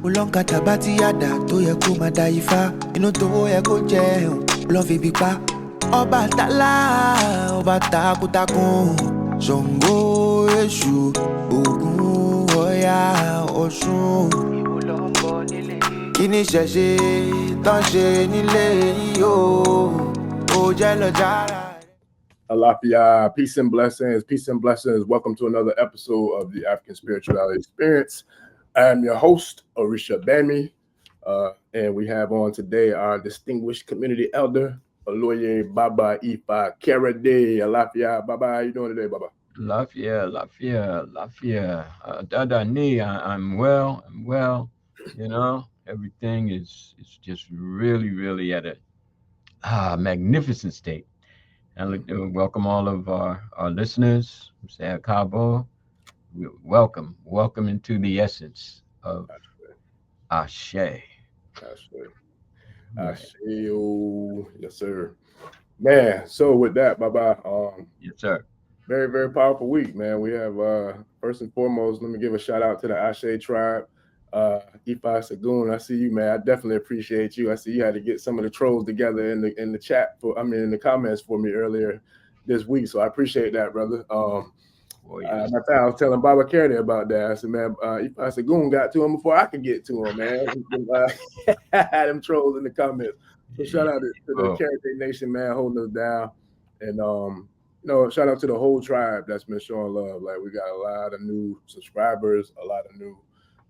Ulonkata bati yada to ye kuma da ifa. Inu to ye ko je love bipa. Obatala, obatakutakun. Songo Eshu, Ogun Oya Osun. Kini ṣẹ̀ṣe tán ṣe nílé yìí o. Ó jẹ́ lọ jára. Alafia, peace and blessings, peace and blessings. Welcome to another episode of the African Spirituality Experience. I am your host, Orisha Bami, and we have on today our distinguished community elder, Aloye Baba Ifa Tawede. Alafia, Baba, how you doing today, Baba? Lafia. Dada ni, I'm well. You know, everything is just really at a magnificent state. And I'd like to welcome all of our listeners. Say Kaba. Welcome into the essence of Ashe. Ashe, yes, sir. Man, so with that, Baba, yes, sir. Very, very powerful week, man. We have first and foremost, let me give a shout out to the Ashe tribe. Ifa Sagun, I see you, man. I definitely appreciate you. I see you had to get some of the trolls together in the chat in the comments for me earlier this week. So I appreciate that, brother. I was telling Baba Carey about that. I said, man, Ifa Sagun got to him before I could get to him, man. Had them trolls in the comments. So shout out to the Carey Nation, man, holding us down. And shout out to the whole tribe that's been showing love. Like, we got a lot of new subscribers, a lot of new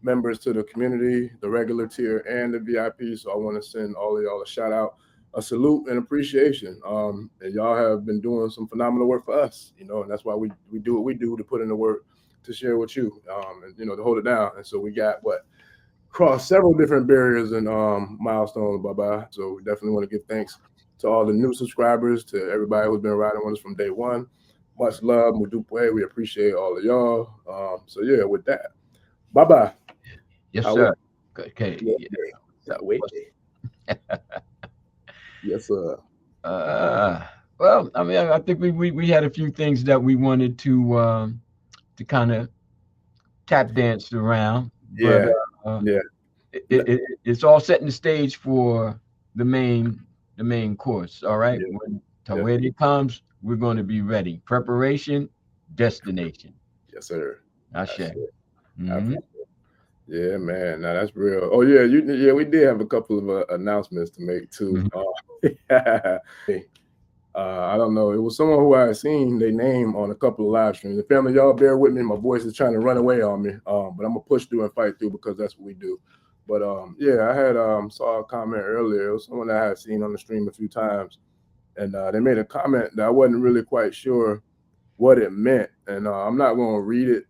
members to the community, the regular tier and the VIP. So I want to send all of y'all a shout out, a salute and appreciation. And y'all have been doing some phenomenal work for us, and that's why we do what we do, to put in the work to share with you, and to hold it down. And so we got crossed several different barriers and milestones, bye-bye. So we definitely want to give thanks to all the new subscribers, to everybody who's been riding with us from day one. Much love, Mudupwe. We appreciate all of y'all. So yeah, with that, bye-bye. Yes, sir. Okay. Yes, sir. Well, I mean, I think we had a few things that we wanted to kind of tap dance around. Yeah. But, it's all setting the stage for the main course. All right. Yeah. When Tawede comes, we're going to be ready. Preparation, destination. Yes, sir. Ashe. Yeah, man. Now that's real. Oh yeah, we did have a couple of announcements to make too. I don't know. It was someone who I had seen their name on a couple of live streams. The family, y'all bear with me. My voice is trying to run away on me. But I'm gonna push through and fight through, because that's what we do. But I had saw a comment earlier. It was someone that I had seen on the stream a few times, and they made a comment that I wasn't really quite sure what it meant, and I'm not gonna read it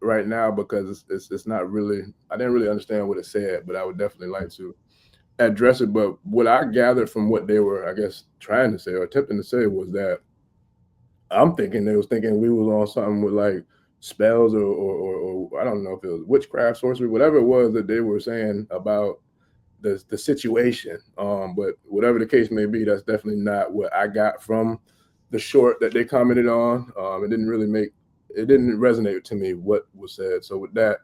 right now because it's not really, I didn't really understand what it said, but I would definitely like to address it. But what I gathered from what they were, I guess, trying to say or attempting to say was that I'm thinking they was thinking we was on something with like spells or I don't know if it was witchcraft, sorcery, whatever it was that they were saying about the situation. But whatever the case may be, that's definitely not what I got from the short that they commented on. It didn't resonate to me what was said. So with that,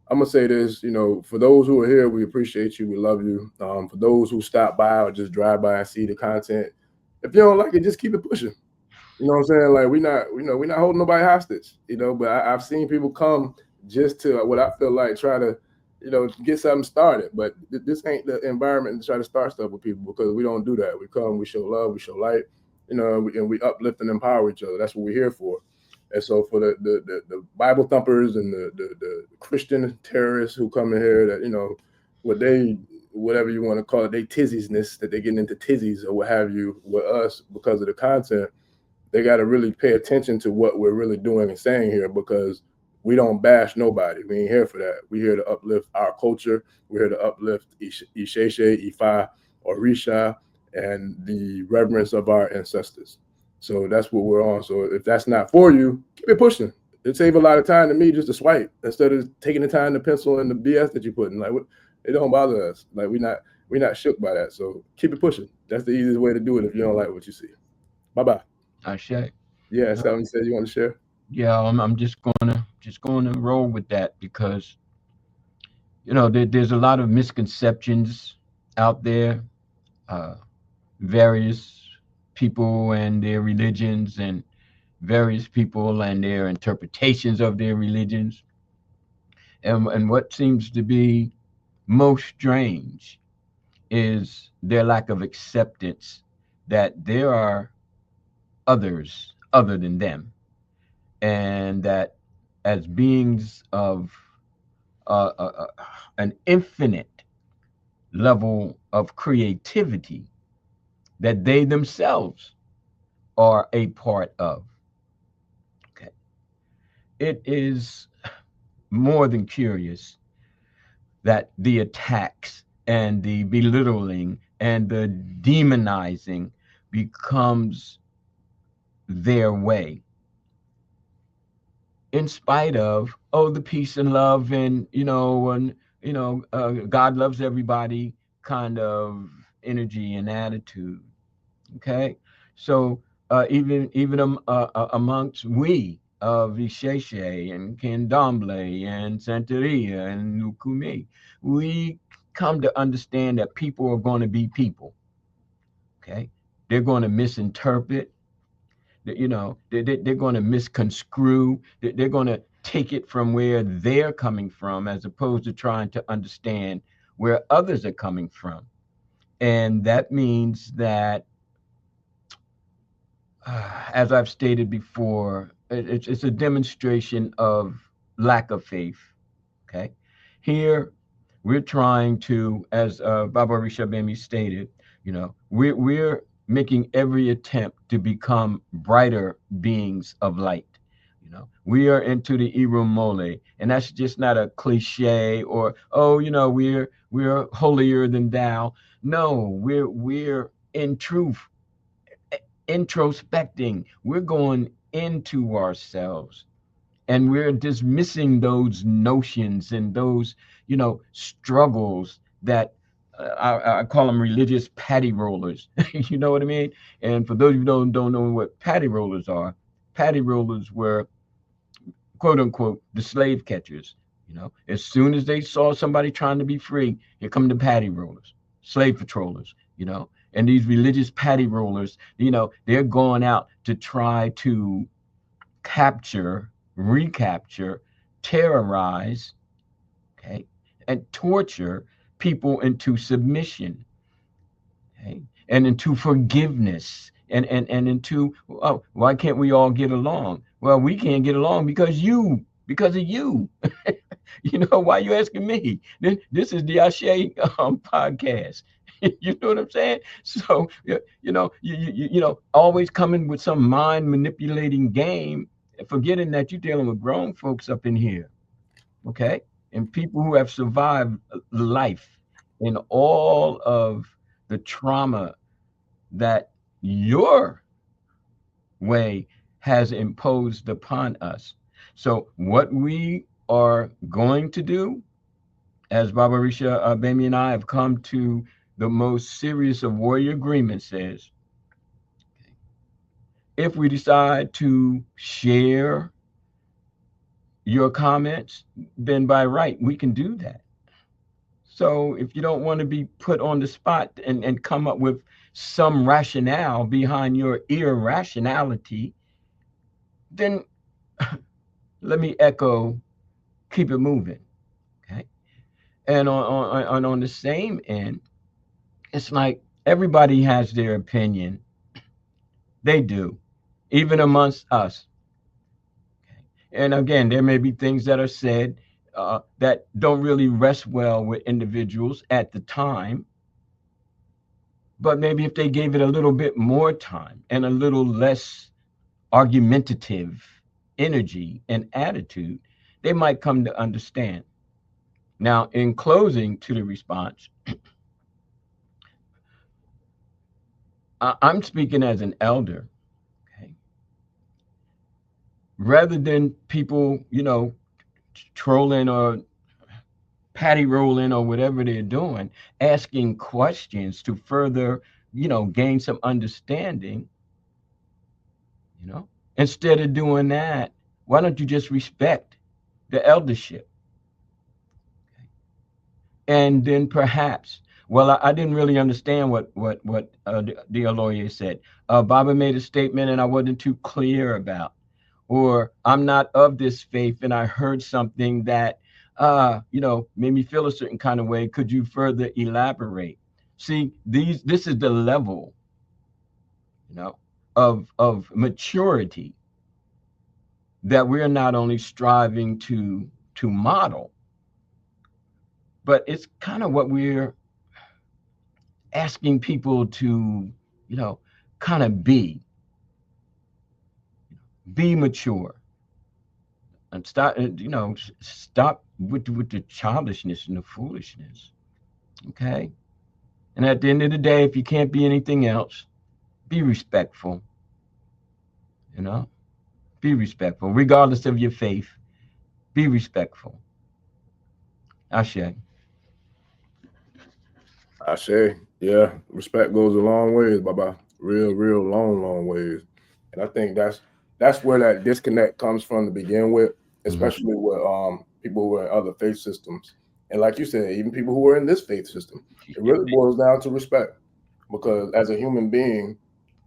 I'm gonna say this, for those who are here, we appreciate you, we love you. For those who stop by or just drive by and see the content, if you don't like it, just keep it pushing. You know what I'm saying? Like, we're not holding nobody hostage, but I've seen people come just to what I feel like try to, get something started. But this ain't the environment to try to start stuff with people, because we don't do that. We come, we show love, we show light, and we uplift and empower each other. That's what we're here for. And so for the Bible thumpers and the Christian terrorists who come in here that, whatever you want to call it, they tizziesness, that they get into tizzies or what have you with us because of the content, they got to really pay attention to what we're really doing and saying here, because we don't bash nobody. We ain't here for that. We're here to uplift our culture. We're here to uplift Isese, Ifa, Orisha, and the reverence of our ancestors. So that's what we're on. So if that's not for you, keep it pushing. It saves a lot of time to me just to swipe instead of taking the time to pencil in the BS that you put in. Like, it don't bother us. Like, we're not shook by that. So keep it pushing. That's the easiest way to do it if you don't like what you see. Bye-bye. Ashe. Yeah, something you said you want to share? Yeah, I'm just gonna roll with that, because there's a lot of misconceptions out there, various people and their religions, and various people and their interpretations of their religions. And what seems to be most strange is their lack of acceptance that there are others other than them, and that as beings of an infinite level of creativity, that they themselves are a part of. Okay. It is more than curious that the attacks and the belittling and the demonizing becomes their way, in spite of, oh, the peace and love, and God loves everybody kind of energy and attitude. Okay, so amongst we of Isheshe and Candomblé and Santeria and Nukumi, we come to understand that people are going to be people. Okay, they're going to misinterpret. They're going to misconstrue. They're going to take it from where they're coming from, as opposed to trying to understand where others are coming from. And that means that, as I've stated before, it's a demonstration of lack of faith. Okay, here we're trying to, as Baba Orisha Bemi stated, we're making every attempt to become brighter beings of light. We are into the Irumole, and that's just not a cliche or, oh, we're holier than thou. No, we're in truth introspecting. We're going into ourselves, and we're dismissing those notions and those struggles that I call them religious patty rollers. You know what I mean? And for those of you who don't know what patty rollers are, patty rollers were, quote unquote, the slave catchers. As soon as they saw somebody trying to be free, here come the patty rollers, slave patrollers. And these religious patty rollers, they're going out to try to capture, recapture, terrorize, okay, and torture people into submission, okay, and into forgiveness, and into, oh, why can't we all get along? Well, we can't get along because of you. Why are you asking me? This is the Ashe podcast. You know what I'm saying? So, always coming with some mind manipulating game, forgetting that you're dealing with grown folks up in here, okay? And people who have survived life in all of the trauma that your way has imposed upon us. So what we are going to do, as Baba Orisha Bemi and I have come to the most serious of warrior agreements, is if we decide to share your comments, then by right, we can do that. So if you don't want to be put on the spot and come up with some rationale behind your irrationality, then let me echo, keep it moving. Okay. And on the same end, it's like everybody has their opinion. They do, even amongst us. And again, there may be things that are said that don't really rest well with individuals at the time. But maybe if they gave it a little bit more time and a little less argumentative energy and attitude, they might come to understand. Now, in closing to the response, I'm speaking as an elder. Okay? Rather than people, trolling or patty rolling or whatever they're doing, asking questions to further, gain some understanding, instead of doing that, why don't you just respect the eldership? Okay. And then perhaps, well, I didn't really understand what the lawyer said. Baba made a statement and I wasn't too clear about, or I'm not of this faith and I heard something that, made me feel a certain kind of way. Could you further elaborate? See, this is the level, of maturity that we're not only striving to model, but it's kind of what we're asking people to, kind of be mature and stop with the childishness and the foolishness. Okay. And at the end of the day, if you can't be anything else, be respectful, be respectful, regardless of your faith, be respectful. Ashe. Yeah, respect goes a long ways, Baba. Real long ways. And I think that's where that disconnect comes from to begin with, especially with people who are in other faith systems. And like you said, even people who are in this faith system, it really boils down to respect. Because as a human being,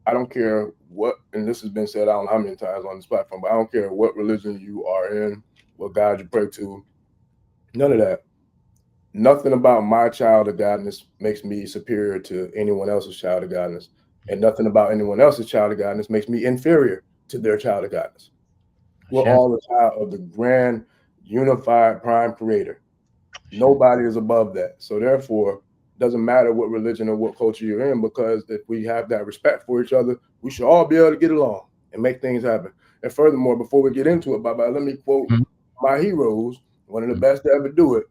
I don't care what, and this has been said I don't know how many times on this platform, but I don't care what religion you are in, what God you pray to, none of that. Nothing about my child of godness makes me superior to anyone else's child of godness. And nothing about anyone else's child of godness makes me inferior to their child of godness. We're all a child of the grand, unified, prime creator. Nobody is above that. So therefore, it doesn't matter what religion or what culture you're in, because if we have that respect for each other, we should all be able to get along and make things happen. And furthermore, before we get into it, Baba, let me quote my heroes, one of the best to ever do it,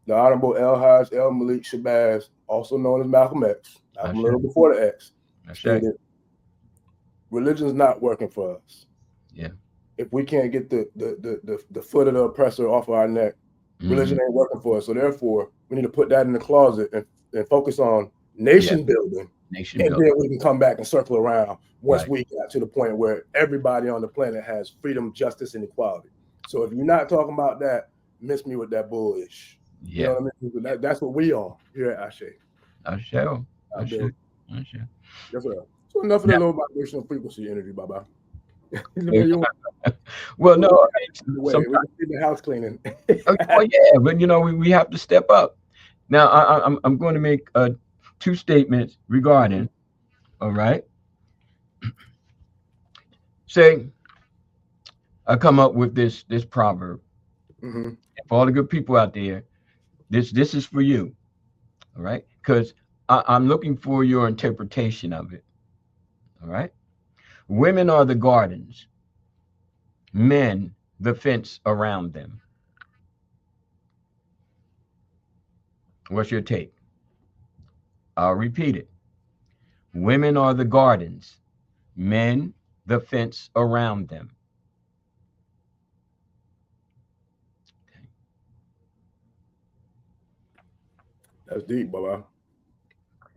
the Honorable El Hajj El Malik Shabazz, also known as Malcolm X, Malcolm a little before the X, stated, religion's not working for us. Yeah. If we can't get the foot of the oppressor off of our neck, religion ain't working for us. So therefore, we need to put that in the closet and focus on nation building. Then we can come back and circle around once we get to the point where everybody on the planet has freedom, justice, and equality. So if you're not talking about that, miss me with that bullish. You know what I mean? That's what we are here at Ashe. Ashe. Yes, sir. So enough of the low vibrational frequency energy, Baba. Well, no, we can see the house cleaning. Oh yeah, but we have to step up. Now I'm going to make two statements regarding. All right. Say, I come up with this proverb. For all the good people out there, this is for you. All right, because I'm looking for your interpretation of it. All right. Women are the gardens, men the fence around them. What's your take? I'll repeat it. Women are the gardens, men the fence around them. Okay. That's deep, Baba.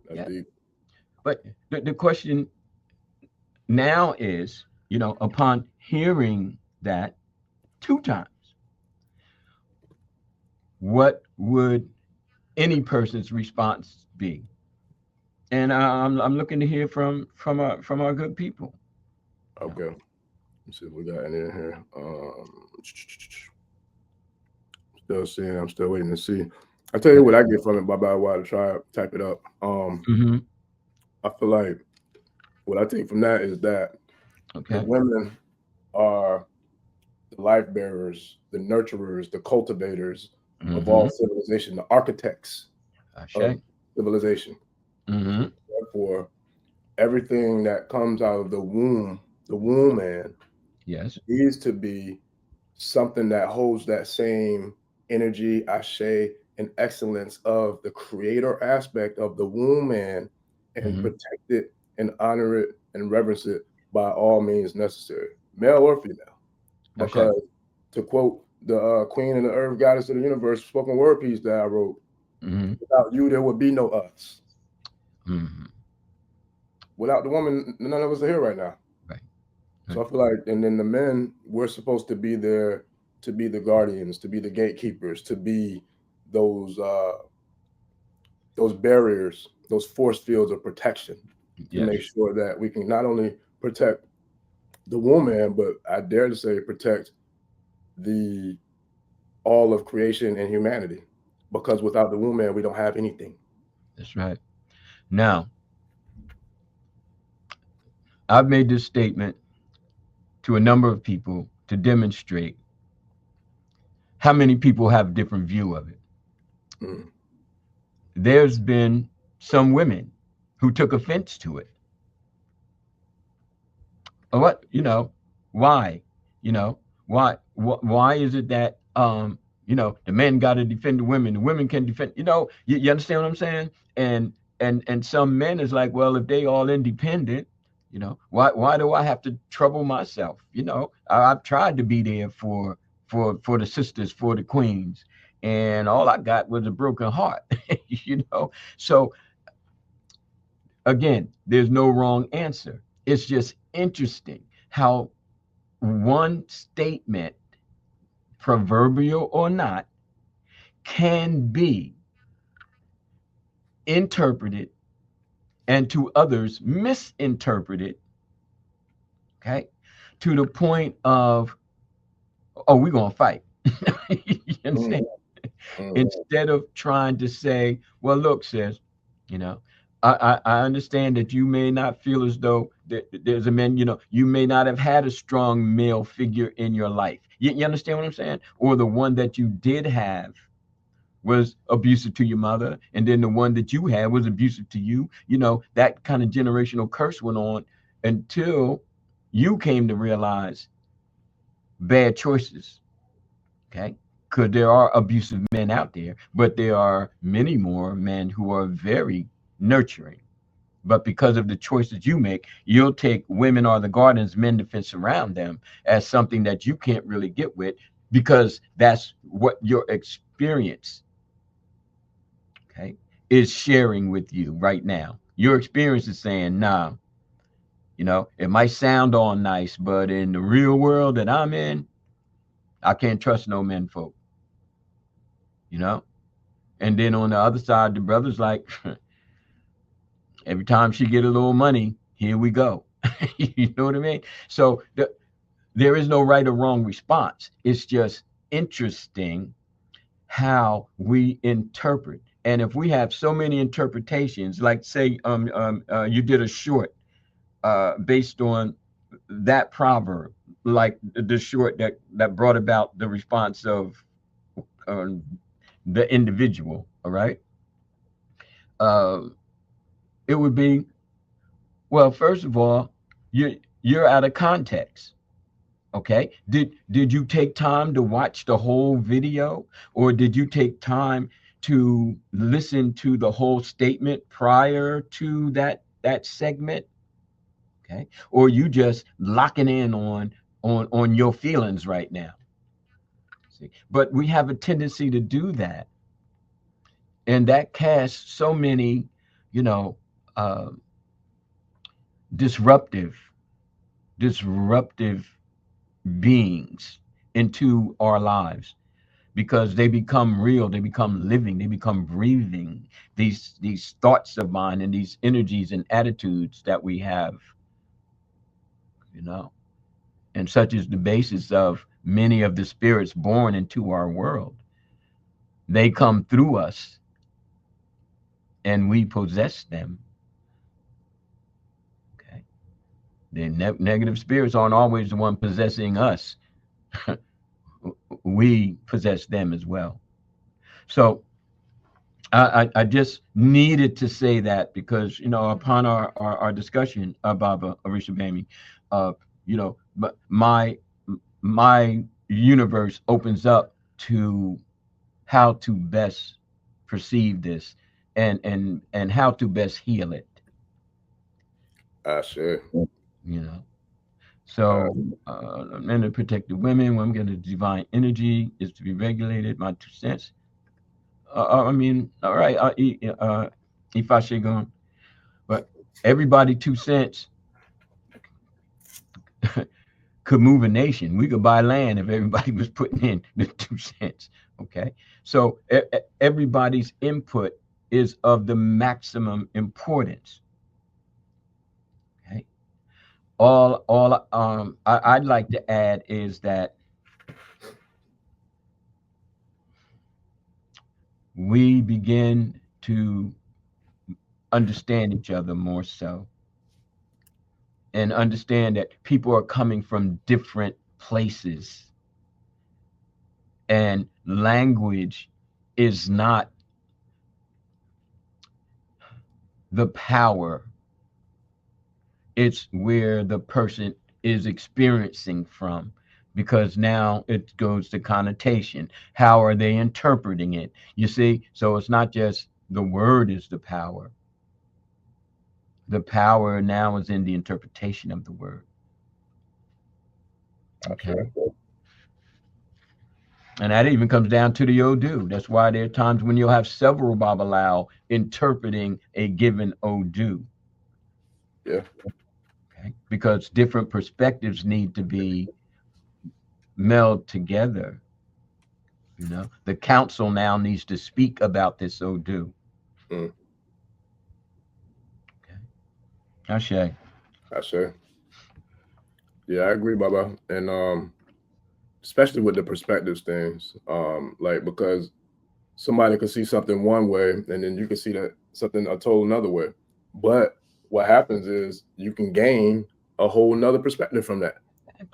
That's deep. But the question now is, upon hearing that two times, what would any person's response be? And I'm looking to hear from our good people. Okay. Let's see if we got any in here. Still seeing. I'm still waiting to see. I tell you what I get from it, Baba, while I try to type it up. I feel like what I take from that is that the women are the life bearers, the nurturers, the cultivators of all civilization, the architects of civilization. Therefore, everything that comes out of the womb man, needs to be something that holds that same energy, ashe, and excellence of the creator aspect of the womb man, and protect it and honor it and reverence it by all means necessary, male or female. Because to quote the queen and the earth goddess of the universe spoken word piece that I wrote, without you, there would be no us. Without the woman, none of us are here right now. So I feel like, and then the men, we're supposed to be there to be the guardians, to be the gatekeepers, to be those those barriers, those force fields of protection to make sure that we can not only protect the woman, but I dare to say protect the all of creation and humanity, because without the woman, we don't have anything. That's right. Now, I've made this statement to a number of people to demonstrate how many people have a different view of it. Mm. There's been some women who took offense to it. What, why? Why is it that the men got to defend the women can defend, you understand what I'm saying? And some men is like, well, if they all independent, why do I have to trouble myself? I've tried to be there for the sisters, for the queens, and all I got was a broken heart. So again, there's no wrong answer. It's just interesting how one statement, proverbial or not, can be interpreted and to others misinterpreted, okay, to the point of, oh, we're going to fight. You understand? Instead of trying to say, well, look, sis, I understand that you may not feel as though there's a man, you may not have had a strong male figure in your life. You understand what I'm saying? Or the one that you did have was abusive to your mother, and then the one that you had was abusive to you. That kind of generational curse went on until you came to realize bad choices, okay? Because there are abusive men out there, but there are many more men who are very nurturing. But because of the choices you make, you'll take women are the gardens, men to fence around them as something that you can't really get with, because that's what your experience, okay, is sharing with you right now. Your experience is saying, nah, it might sound all nice, but in the real world that I'm in, I can't trust no men folk. And then on the other side, the brother's like, every time she get a little money, here we go. You know what I mean? So there is no right or wrong response. It's just interesting how we interpret. And if we have so many interpretations, like say you did a short based on that proverb, like the short that brought about the response of the individual, all right? It would be, well, first of all, you're out of context. Okay. Did you take time to watch the whole video, or did you take time to listen to the whole statement prior to that segment? Okay. Or you just locking in on your feelings right now. See? But we have a tendency to do that. And that casts so many, uh, disruptive beings into our lives, because they become real, they become living, they become breathing, these thoughts of mine and these energies and attitudes that we have, and such is the basis of many of the spirits born into our world. They come through us and we possess them. Okay. The negative spirits aren't always the one possessing us. We possess them as well. So I just needed to say that, because upon our discussion about Orisha Bami, but my universe opens up to how to best perceive this and how to best heal it. Sure. So men to protect the women. When I'm getting the divine energy is to be regulated. My 2 cents. I mean, all right. If I should go, but everybody 2 cents could move a nation. We could buy land if everybody was putting in the 2 cents. Okay, so everybody's input is of the maximum importance. Okay. I'd like to add is that we begin to understand each other more so, and understand that people are coming from different places, and language is not the power. It's where the person is experiencing from, because now it goes to connotation. How are they interpreting it? You see, so it's not just the word is the power. The power now is in the interpretation of the word. Okay. And that even comes down to the Odu. That's why there are times when you'll have several Babalao interpreting a given Odu. Yeah. Okay. Because different perspectives need to be meld together. You know, the council now needs to speak about this Odu. Okay. Ashe. Yeah, I agree, Baba. And especially with the perspectives things, like, because somebody could see something one way and then you can see that something a total another way. But what happens is you can gain a whole nother perspective from that.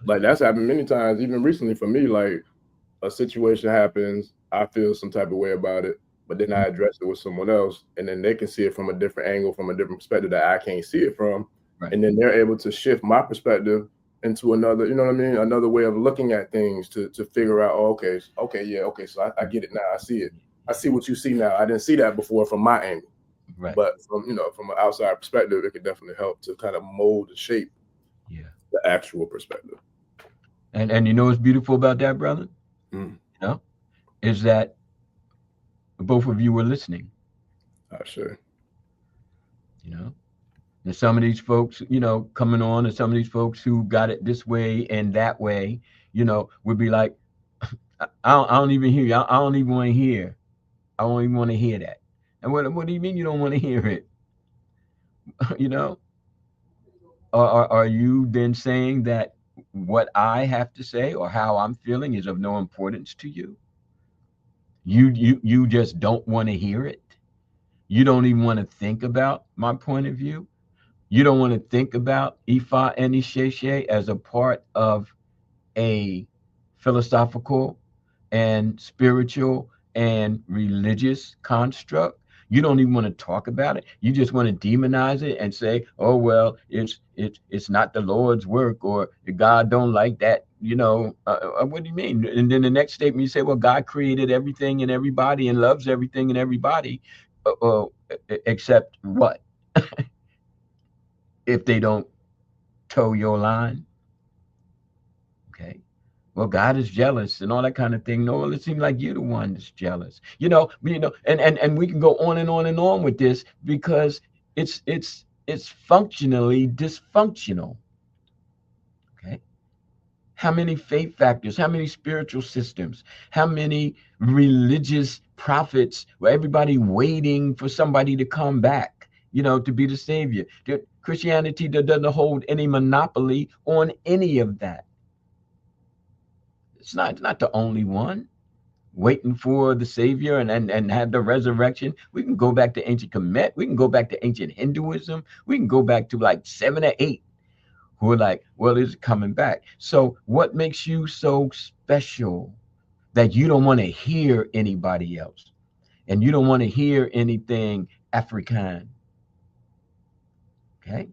Like, that's happened many times, even recently for me. Like, a situation happens, I feel some type of way about it, but then I address it with someone else, and then they can see it from a different angle, from a different perspective that I can't see it from. Right. And then they're able to shift my perspective into another, you know what I mean? Another way of looking at things to figure out, oh, okay, so I get it now. I see it. I see what you see now. I didn't see that before from my angle. Right. But from an outside perspective, it could definitely help to kind of mold and shape the actual perspective. And you know what's beautiful about that, brother? You know, is that both of you were listening. Sure. You know, and some of these folks, coming on, and some of these folks who got it this way and that way, would be like, I don't even hear you. I don't even want to hear. I don't even want to hear that. And what do you mean you don't want to hear it? Are you then saying that what I have to say or how I'm feeling is of no importance to you? You just don't want to hear it. You don't even want to think about my point of view. You don't want to think about IFA Isese as a part of a philosophical and spiritual and religious construct. You don't even want to talk about it. You just want to demonize it and say, oh, well, it's not the Lord's work, or God don't like that. What do you mean? And then the next statement you say, well, God created everything and everybody and loves everything and everybody, except what? If they don't toe your line. Okay. Well, God is jealous and all that kind of thing. No, well, it seems like you're the one that's jealous. And we can go on and on and on with this, because it's functionally dysfunctional. Okay. How many faith factors, how many spiritual systems, how many religious prophets, where everybody waiting for somebody to come back, to be the savior. Christianity doesn't hold any monopoly on any of that. It's not the only one waiting for the savior and have the resurrection. We can go back to ancient Kemet. We can go back to ancient Hinduism. We can go back to like 7 or 8 who are like, well, it's coming back. So what makes you so special that you don't want to hear anybody else, and you don't want to hear anything African? Okay.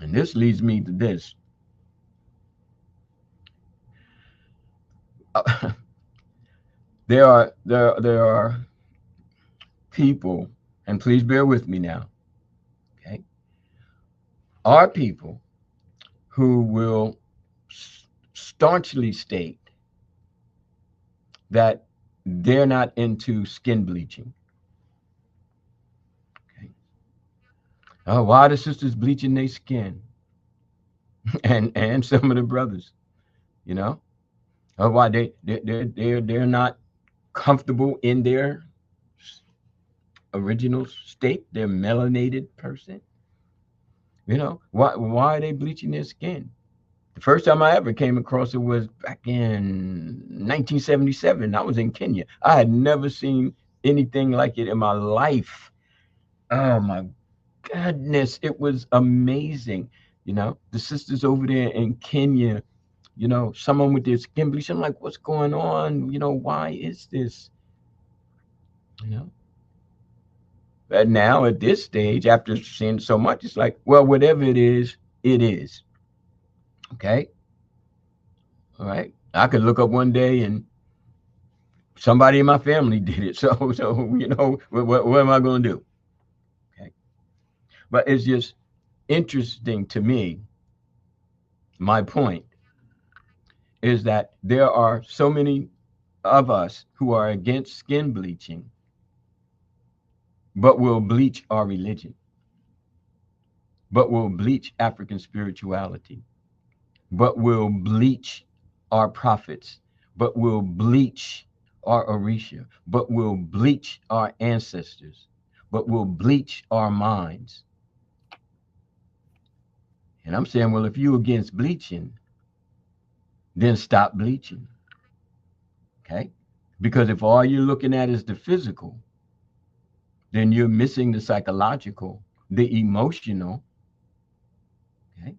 And this leads me to this. There are people, and please bear with me now, okay, are people who will staunchly state that they're not into skin bleaching. Okay. Oh, why the sisters bleaching their skin? and some of the brothers, oh, why they're not comfortable in their original state, their melanated person. You know, why are they bleaching their skin? The first time I ever came across it was back in 1977. I was in Kenya. I had never seen anything like it in my life. Oh my goodness, it was amazing. You know, the sisters over there in Kenya, you know, someone with their skin bleach. I'm like, what's going on? You know, why is this? You know, but now at this stage, after seeing so much, it's like, well, whatever it is, it is. Okay. All right. I could look up one day and somebody in my family did it. So you know, what am I going to do? Okay. But it's just interesting to me. My point is that there are so many of us who are against skin bleaching, but will bleach our religion, but will bleach African spirituality, but will bleach our prophets, but will bleach our Orisha, but will bleach our ancestors, but will bleach our minds. And I'm saying, well, if you're against bleaching, then stop bleaching. Okay? Because if all you're looking at is the physical, then you're missing the psychological, the emotional, okay,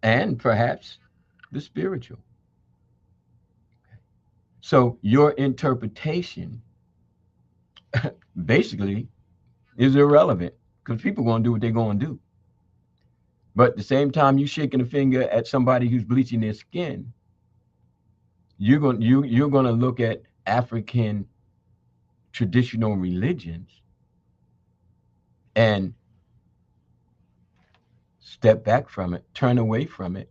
and perhaps the spiritual. So your interpretation basically is irrelevant because people are going to do what they're going to do. But at the same time, you shaking a finger at somebody who's bleaching their skin, you're going to look at African traditional religions and step back from it, turn away from it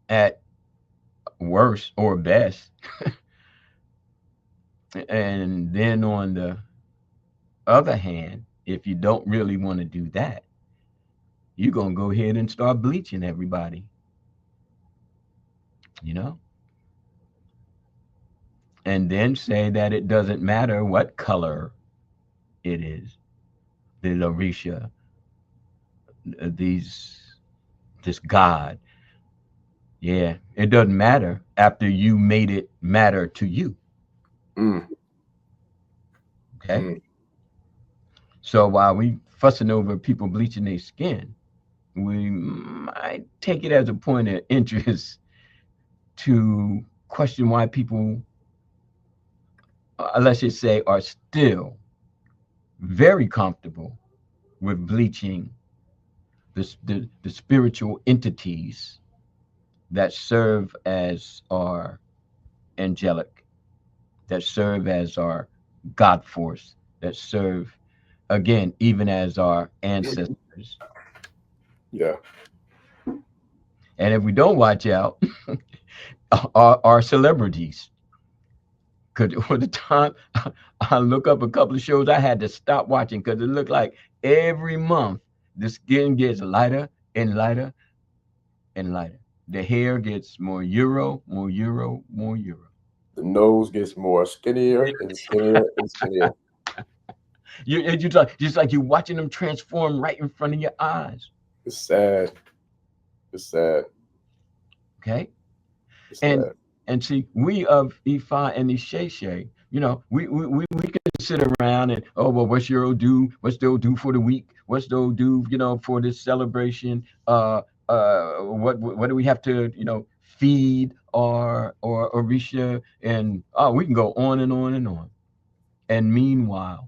at worst or best. And then on the other hand, if you don't really want to do that, you're going to go ahead and start bleaching everybody, you know, and then say that it doesn't matter what color it is, the Orisha, this God. Yeah, it doesn't matter after you made it matter to you. Mm. Okay. Mm. So while we fussing over people bleaching their skin, we might take it as a point of interest to question why people, let's just say, are still very comfortable with bleaching the spiritual entities that serve as our angelic, that serve as our God force, that serve, again, even as our ancestors. Yeah. And if we don't watch out, our celebrities. Because for the time I look up a couple of shows, I had to stop watching because it looked like every month the skin gets lighter and lighter and lighter. The hair gets more euro, more euro, more euro. The nose gets more skinnier and skinnier and skinnier. It's just like you're watching them transform right in front of your eyes. It's sad. It's sad. Okay. It's And sad. and see, we of IFA and Isese, you know, we can sit around and, oh, well, what's your Odu? What's the Odu for the week? What's the Odu, you know, for this celebration? What do we have to, you know, feed or Orisha? And we can go on and on and on. And meanwhile,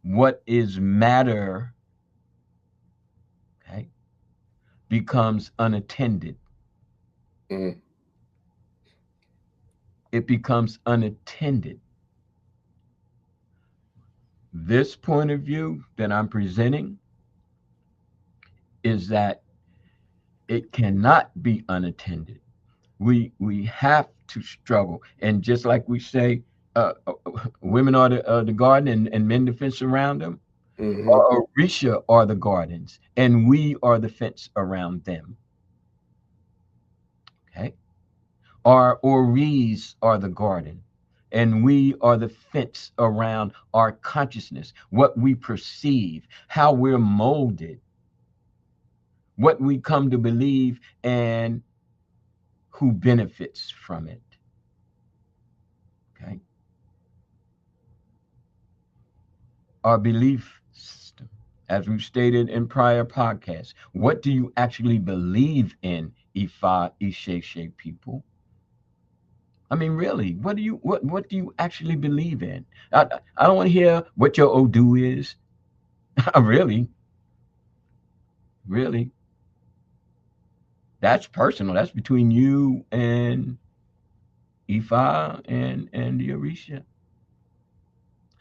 what is matter, okay, becomes unattended. Mm. It becomes unattended. This point of view that I'm presenting is that it cannot be unattended. We have to struggle, and just like we say, women are the garden and men the fence around them. Mm-hmm. Orisha are the gardens, and we are the fence around them. Okay, our Oris are the garden, And we are the fence around our consciousness, what we perceive, how we're molded, what we come to believe, and who benefits from it. Okay. Our belief system, as we've stated in prior podcasts, what do you actually believe in, IFA Isese people? I mean, really, what do you actually believe in? I don't want to hear what your Odu is. Really, really. That's personal. That's between you and Ifa and the Orisha.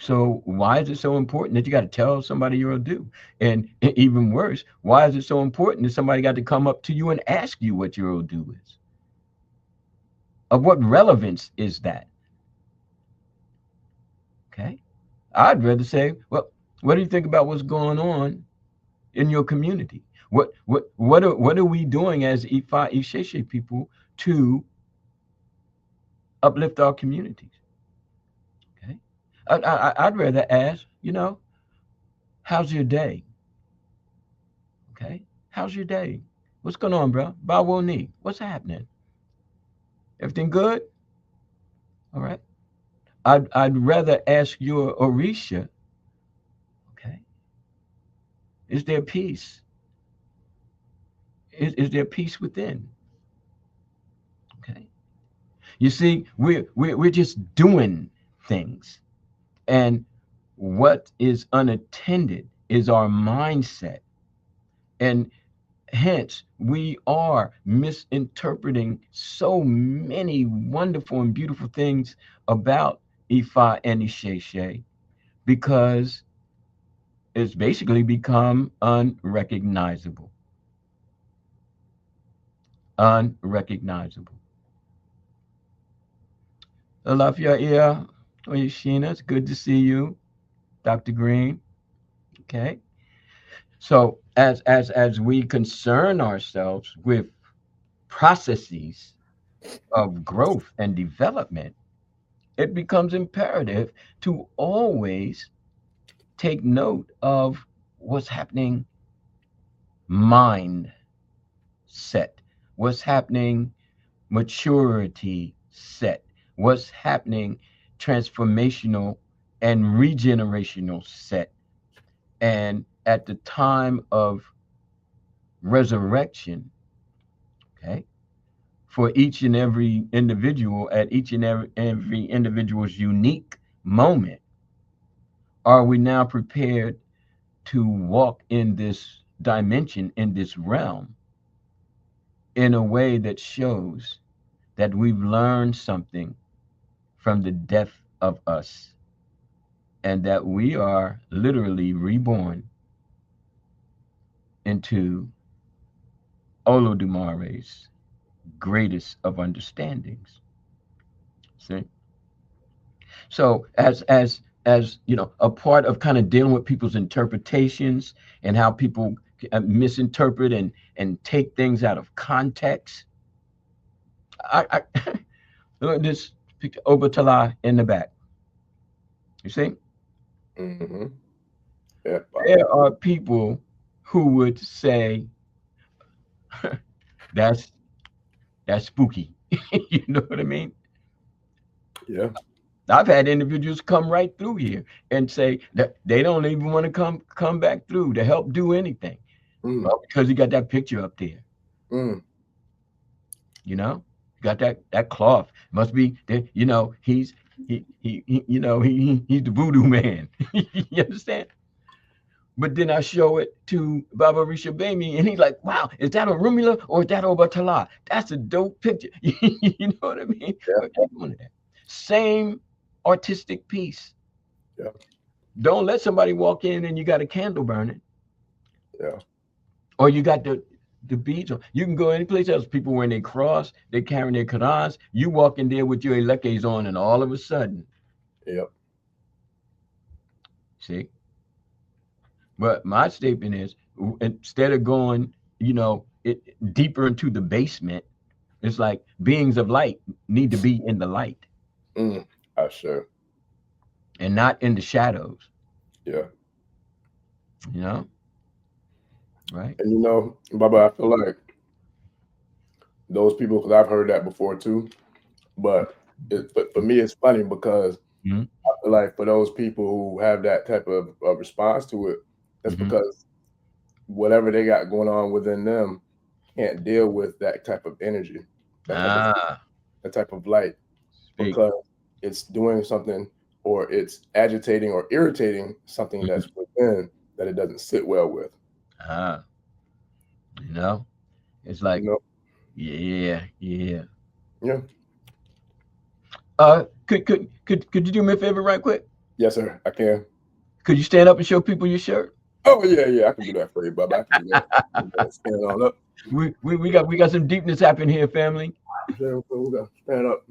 So why is it so important that you got to tell somebody you're Odu? And even worse, why is it so important that somebody got to come up to you and ask you what your Odu is? Of what relevance is that? Okay. I'd rather say, well, what do you think about what's going on in your community? What are we doing as Ifa Isese people to uplift our communities? Okay. I'd rather ask, how's your day? Okay. How's your day? What's going on, bro? Bawoni, what's happening? Everything good? All right. I'd rather ask your Orisha, okay, is there peace? Is there peace within? Okay. You see, we're just doing things. And what is unattended is our mindset. And hence, we are misinterpreting so many wonderful and beautiful things about Ifa and Isese because it's basically become unrecognizable. Unrecognizable. Alafia Oyeshina, it's good to see you, Dr. Green. Okay. So as we concern ourselves with processes of growth and development, it becomes imperative to always take note of what's happening mind set, what's happening maturity set, what's happening transformational and regenerational set. And at the time of resurrection, okay, for each and every individual at each and every individual's unique moment, are we now prepared to walk in this dimension, in this realm, in a way that shows that we've learned something from the death of us and that we are literally reborn into Olodumare's greatest of understandings. See? So as a part of kind of dealing with people's interpretations and how people misinterpret and take things out of context, I look at this picture, Obatala in the back. You see? Mm-hmm. Yeah. There are people who would say that's spooky. You know what I mean? Yeah. I've had individuals come right through here and say that they don't even want to come back through to help do anything. Well, because he got that picture up there. Got that cloth. Must be that, he's the voodoo man. You understand? But then I show it to Baba Risha Bami, and he's like, wow, is that a Rumula or is that Obatala? That's a dope picture. You know what I mean? Yeah. Same artistic piece. Yeah. Don't let somebody walk in and you got a candle burning. Yeah. Or you got the beads on. You can go any place else. People wearing their cross, they're carrying their Qurans. You walk in there with your elekes on, and all of a sudden. Yep. See? But my statement is, instead of going, deeper into the basement, it's like beings of light need to be in the light. I Sure. And not in the shadows. Yeah. You know? Right. And you know, Baba, I feel like those people, because I've heard that before too, but for me, it's funny because Mm-hmm. I feel like for those people who have that type of response to it, that's Mm-hmm. because whatever they got going on within them can't deal with that type of energy, that type of light, because it's doing something, or it's agitating or irritating something that's within that it doesn't sit well with. You know, it's like, You know? yeah. Yeah. Could you do me a favor right quick? Yes, sir. I can. Could you stand up and show people your shirt? Oh yeah, I can do that for you, Bob. I can do that. Stand on up. We got some deepness happening here, family. We got stand up.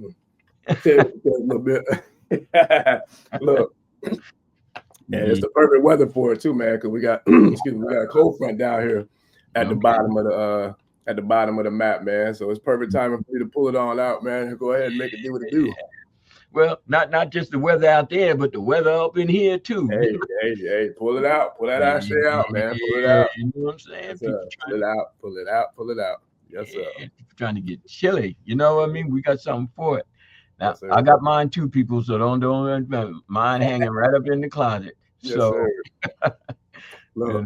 Stand a little bit. Look. And it's the perfect weather for it too, man, because we got we got a cold front down here at the bottom of the map, man. So it's perfect timing for you to pull it on out, man. Go ahead and make it do what it do. Well, not just the weather out there, but the weather up in here too. Hey, pull it out. Pull that ass out, man. Pull it out. You know what I'm saying? Pull it out. Yes, sir. Trying to get chilly. You know what I mean? We got something for it. Now, yes, I got mine too, people, so don't mine hanging right up in the closet. Yes, so sir. Look,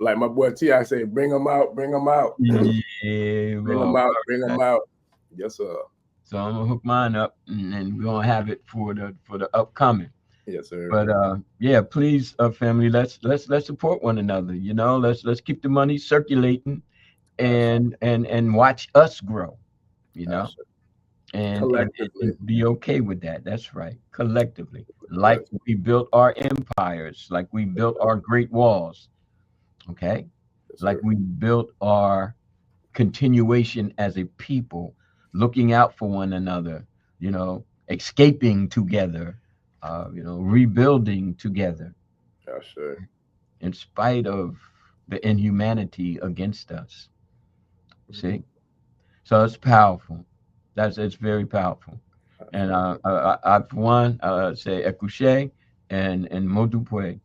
like my boy T, I say, bring them out. Yeah, bring them out. Yes, sir. So I'm gonna hook mine up, and we're gonna have it for the upcoming. Yes, sir. But yeah, please, family, let's support one another. You know, let's keep the money circulating, and watch us grow. You know, and be okay with that. That's right, collectively, like we built our empires, like we built our great walls. Okay, like we built our continuation as a people, looking out for one another, you know, escaping together, you know, rebuilding together. Sure. In spite of the inhumanity against us. See? So it's powerful. It's very powerful. And I for one, say Ekuche and Modupwe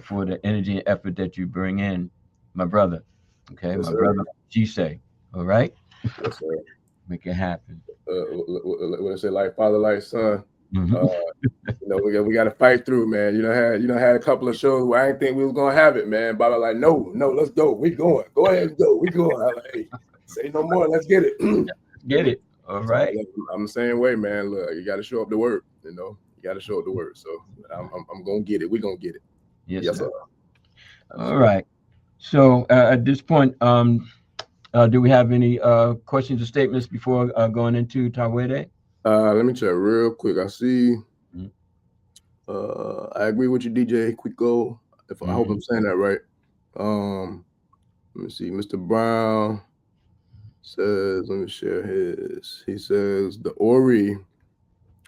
for the energy and effort that you bring in, my brother. Okay, yes, my brother Jise. All right? Yes, sir. Make it happen. What I say, like father, like son. You know, we got to fight through, man. You know, had a couple of shows where I didn't think we was gonna have it, man. But I was like, no, let's go. We going. Go ahead and go. We going. I was like, hey, say no more. Let's get it. Get it. All right. I'm the same way, man. Look, you got to show up to work. You know, you got to show up to work. So I'm gonna get it. We gonna get it. Yes, sir. All right. So at this point, do we have any questions or statements before going into Tawede? Let me check real quick. I see. I agree with you, DJ Quico. I hope I'm saying that right. Let me see. Mr. Brown says, let me share his. He says the Ori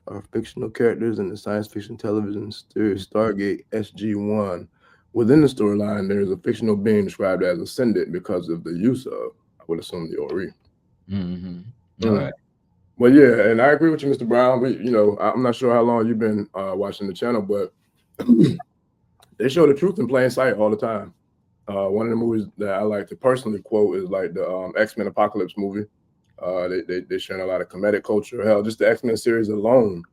are fictional characters in the science fiction television series Stargate SG-1. Within the storyline, there is a fictional being described as ascendant because of the use of, I would assume, the Ori. All right. Well, yeah, and I agree with you, Mr. Brown. But, you know, I'm not sure how long you've been watching the channel, but they show the truth in plain sight all the time. One of the movies that I like to personally quote is like the X-Men Apocalypse movie. They share a lot of comedic culture. Hell, just the X-Men series alone.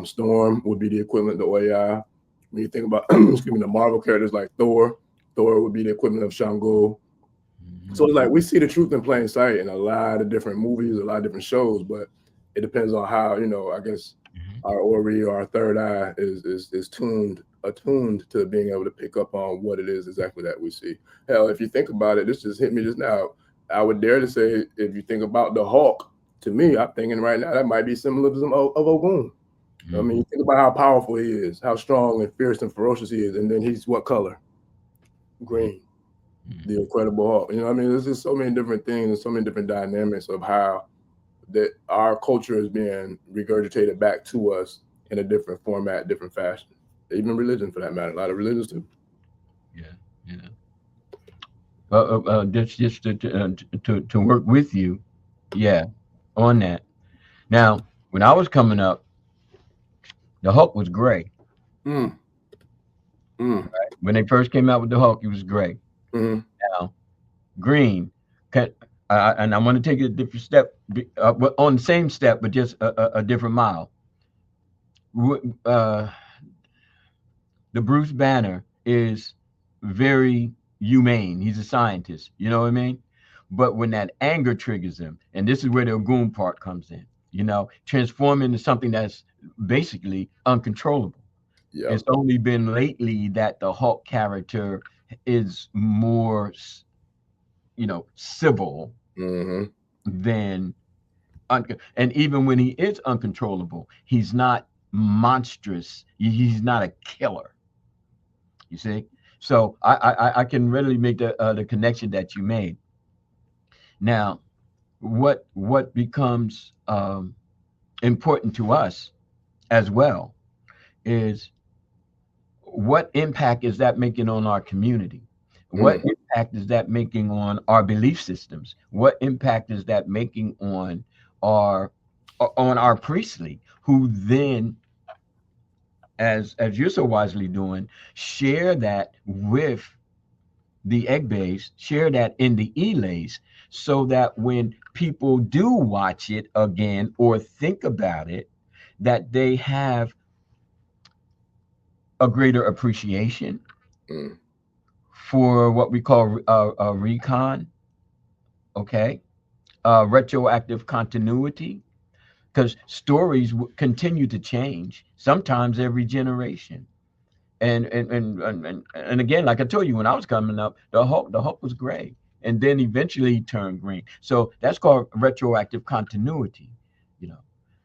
Storm would be the equivalent to Oya. When you think about the Marvel characters like Thor would be the equivalent of Shango. So it's like we see the truth in plain sight in a lot of different movies, a lot of different shows, but it depends on how, you know, I guess our Ori or our third eye is attuned to being able to pick up on what it is exactly that we see. Hell, if you think about it, this just hit me just now. I would dare to say, if you think about the Hulk, to me, I'm thinking right now that might be symbolism of Ogun. I mean, you think about how powerful he is, how strong and fierce and ferocious he is, and then he's what color? Green. The Incredible Hulk. You know what I mean? There's just so many different things and so many different dynamics of how that our culture is being regurgitated back to us in a different format, different fashion. Even religion, for that matter. A lot of religions too. Yeah. Just to work with you, on that. Now, when I was coming up, The Hulk was gray. Mm. Mm. Right? When they first came out with the Hulk, he was gray. Mm. Now, green. And I want to take it a different step, on the same step, but just a different mile. The Bruce Banner is very humane. He's a scientist. You know what I mean? But when that anger triggers him, and this is where the goon part comes in, transform into something that's basically uncontrollable. Yep. It's only been lately that the Hulk character is more, civil than, and even when he is uncontrollable, he's not monstrous. He's not a killer. You see? So I can readily make the connection that you made. Now, what becomes important to us as well is, what impact is that making on our community? What impact is that making on our belief systems? What impact is that making on our priestly, who then, as you're so wisely doing, share that with the Egbes, share that in the Ilays, so that when people do watch it again or think about it, that they have a greater appreciation for what we call a recon, okay? Retroactive continuity, because stories continue to change, sometimes every generation. And again, like I told you, when I was coming up, the Hulk was gray, and then eventually he turned green. So that's called retroactive continuity,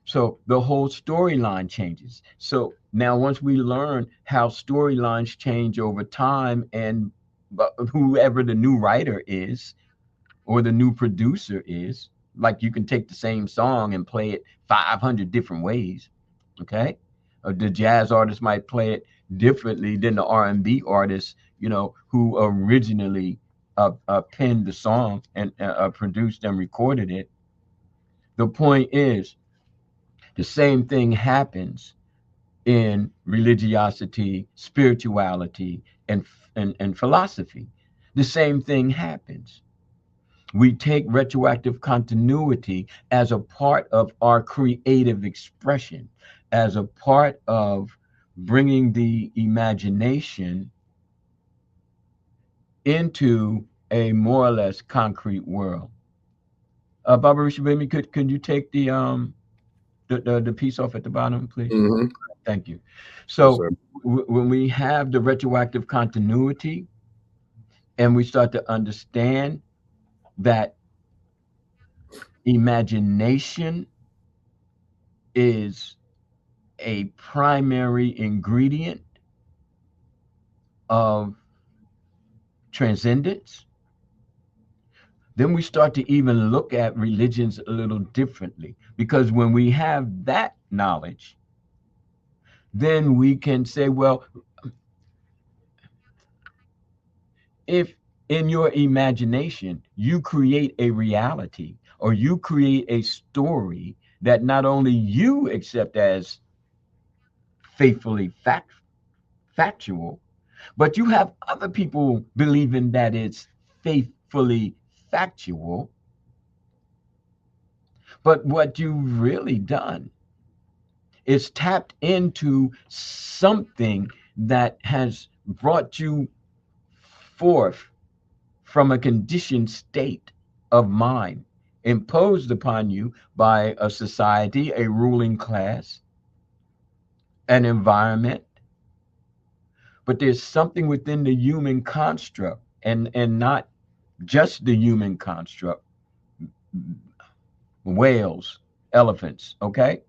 So the whole storyline changes. So now, once we learn how storylines change over time, and whoever the new writer is or the new producer is, like, you can take the same song and play it 500 different ways, okay? Or the jazz artist might play it differently than the R&B artist, who originally penned the song and produced and recorded it. The point is, the same thing happens in religiosity, spirituality, and philosophy. The same thing happens. We take retroactive continuity as a part of our creative expression, as a part of bringing the imagination into a more or less concrete world. Baba Orisha, baby, could you take the piece off at the bottom, please? Thank you. So when we have the retroactive continuity, and we start to understand that imagination is a primary ingredient of transcendence, then we start to even look at religions a little differently. Because when we have that knowledge, then we can say, well, if in your imagination you create a reality, or you create a story that not only you accept as faithfully factual, but you have other people believing that it's faithfully factual. But what you've really done is tapped into something that has brought you forth from a conditioned state of mind imposed upon you by a society, a ruling class, an environment. But there's something within the human construct, and not just the human construct, whales, elephants, okay?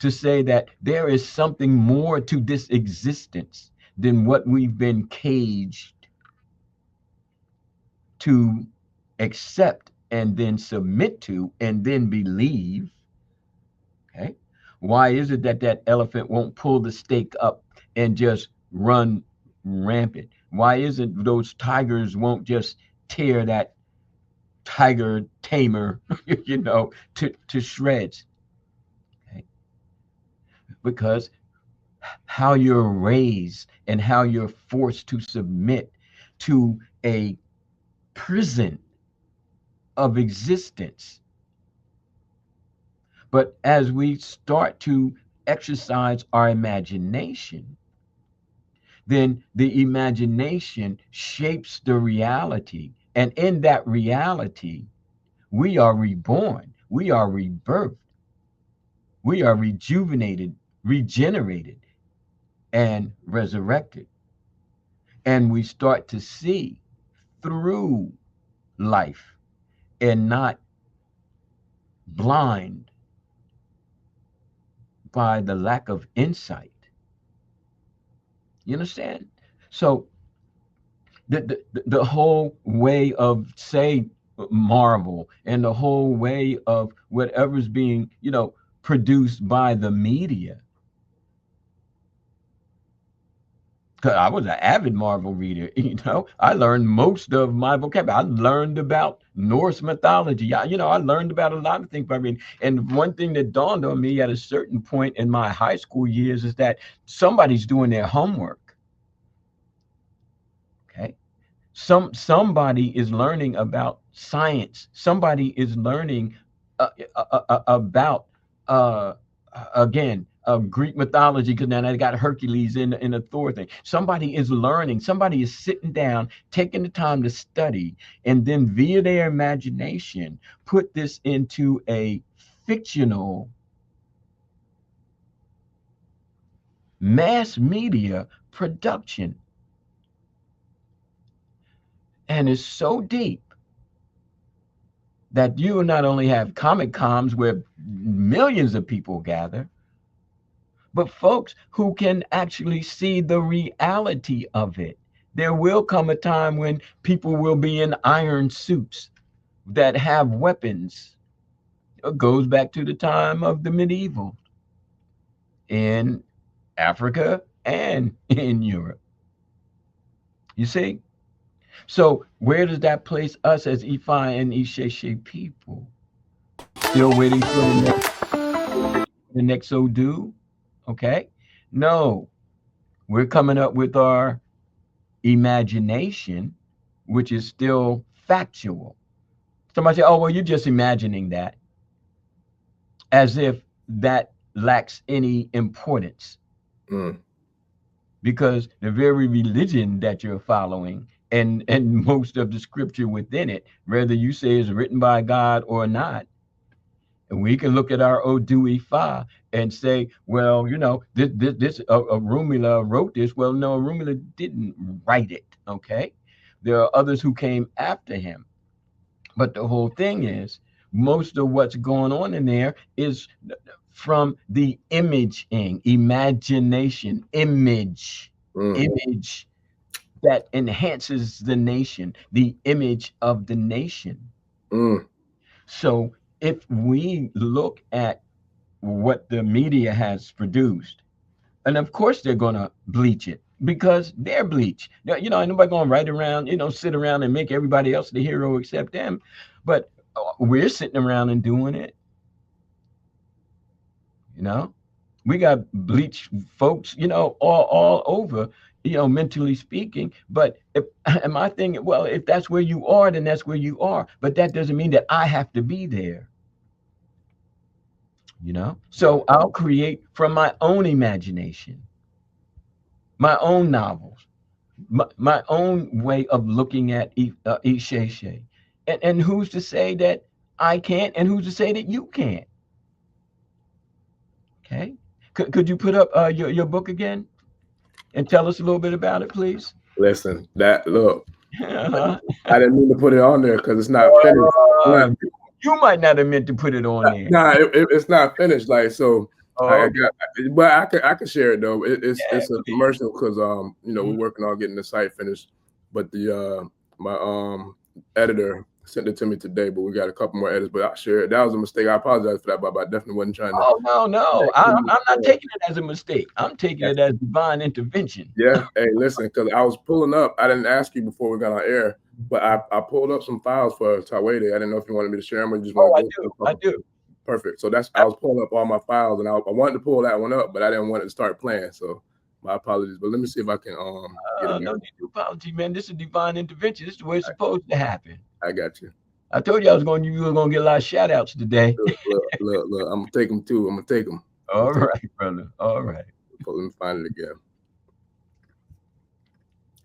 To say that there is something more to this existence than what we've been caged to accept and then submit to and then believe. Okay, why is it that elephant won't pull the stake up and just run rampant? Why is it those tigers won't just tear that tiger tamer to shreds? Okay, because how you're raised and how you're forced to submit to a prison of existence. But as we start to exercise our imagination, then the imagination shapes the reality. And in that reality, we are reborn, we are rebirthed, we are rejuvenated, regenerated, and resurrected. And we start to see through life and not blind by the lack of insight. You understand? So the whole way of, say, Marvel, and the whole way of whatever's being, produced by the media. Because I was an avid Marvel reader, I learned most of my vocabulary. I learned about Norse mythology. I learned about a lot of things by reading. And one thing that dawned on me at a certain point in my high school years is that somebody's doing their homework. Okay. Somebody is learning about science. Somebody is learning about again Greek mythology, because now they got Hercules in a Thor thing. Somebody is learning. Somebody is sitting down, taking the time to study, and then via their imagination put this into a fictional mass media production. And it's so deep that you not only have Comic Cons where millions of people gather, but folks who can actually see the reality of it. There will come a time when people will be in iron suits that have weapons. It goes back to the time of the medieval in Africa and in Europe. You see? So where does that place us as IFA and Isese people? Still waiting for the next Odu? Okay. No, we're coming up with our imagination, which is still factual. Somebody say, oh, well, you're just imagining that, as if that lacks any importance. Because the very religion that you're following and most of the scripture within it, whether you say is written by God or not, and we can look at our Odu Ifa and say, well, this Rumila wrote this. Well, no, Rumila didn't write it. Okay, there are others who came after him, but the whole thing is, most of what's going on in there is from the imaging, imagination, image that enhances the nation, the image of the nation. So if we look at what the media has produced, and of course they're going to bleach it because they're bleached. Ain't nobody going to write around, sit around and make everybody else the hero except them. But we're sitting around and doing it. We got bleached folks, all over, mentally speaking. But am I thinking, well, if that's where you are, then that's where you are. But that doesn't mean that I have to be there. So I'll create from my own imagination, my own novels, my own way of looking at Isese. And who's to say that I can't, and who's to say that you can't? Okay. Could you put up your book again and tell us a little bit about it, please? Listen, look, I didn't mean to put it on there because it's not finished. You might not have meant to put it on there. Nah, it's not finished. Like, so but I could share it though. It's a commercial because we're working on getting the site finished. But my editor sent it to me today, but we got a couple more edits. But I'll share it. That was a mistake. I apologize for that, but I definitely wasn't trying to. Oh no, I'm not taking it as a mistake. I'm taking it as divine intervention. Yeah. Hey, listen, because I was pulling up. I didn't ask you before we got on air, but I pulled up some files for Tawede. I didn't know if you wanted me to share them or you just want to. I do. Perfect. So I was pulling up all my files, and I wanted to pull that one up, but I didn't want it to start playing. So my apologies. But let me see if I can get it. No need to apology, man. This is divine intervention. This is the way it's supposed to happen. I got you. I told you you were gonna get a lot of shout outs today. Look. I'm gonna take them too. I'm gonna take them. All right, brother. All right. Let me find it again.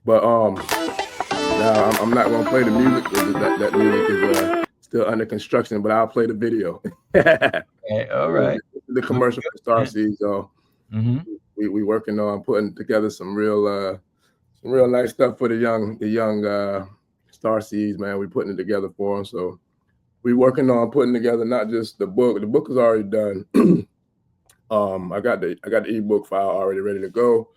But now I'm not gonna play the music. That music is still under construction, but I'll play the video. Okay, all right. The commercial for Starseed. So we working on putting together some real nice stuff for the young Starseeds, man. We're putting it together for them. So we working on putting together not just the book. The book is already done. I got the ebook file already ready to go.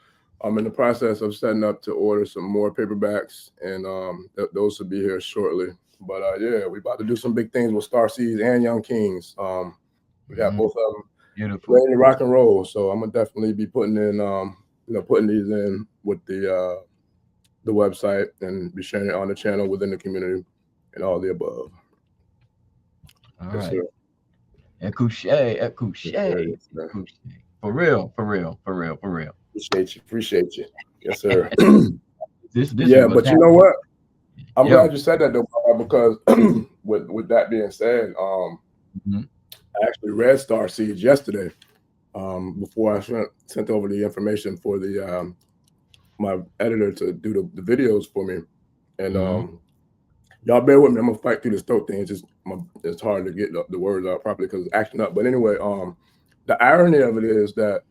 I'm in the process of setting up to order some more paperbacks, and those will be here shortly. But yeah, we about to do some big things with Starseeds and Young Kings. We got both of them. Beautiful. Ready to rock and roll. So I'm gonna definitely be putting in, putting these in with the website and be sharing it on the channel within the community and all the above. All right. Ekuche. For real. Appreciate you. Yes, sir. This yeah, but you know what? I'm glad you said that though, because with that being said, I actually read Starseeds yesterday before I sent over the information for the my editor to do the videos for me. And y'all bear with me. I'm gonna fight through this throat thing. It's hard to get the words out properly because it's acting up. But anyway, the irony of it is that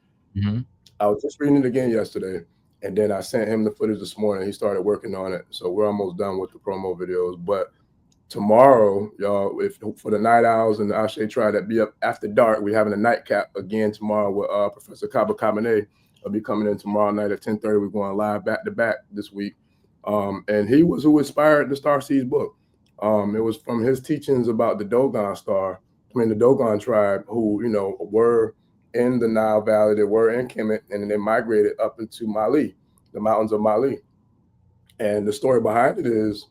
I was just reading it again yesterday, and then I sent him the footage this morning. He started working on it, so we're almost done with the promo videos. But tomorrow, y'all, for the night owls and the Ashe tribe that be up after dark, we're having a nightcap again tomorrow with Professor Kaba will be coming in tomorrow night at 10:30. We're going live back to back this week. And he was who inspired the Starseeds book. It was from his teachings about the Dogon the Dogon tribe, who, were in the Nile Valley, they were in Kemet, and then they migrated up into Mali, the mountains of Mali. And the story behind it is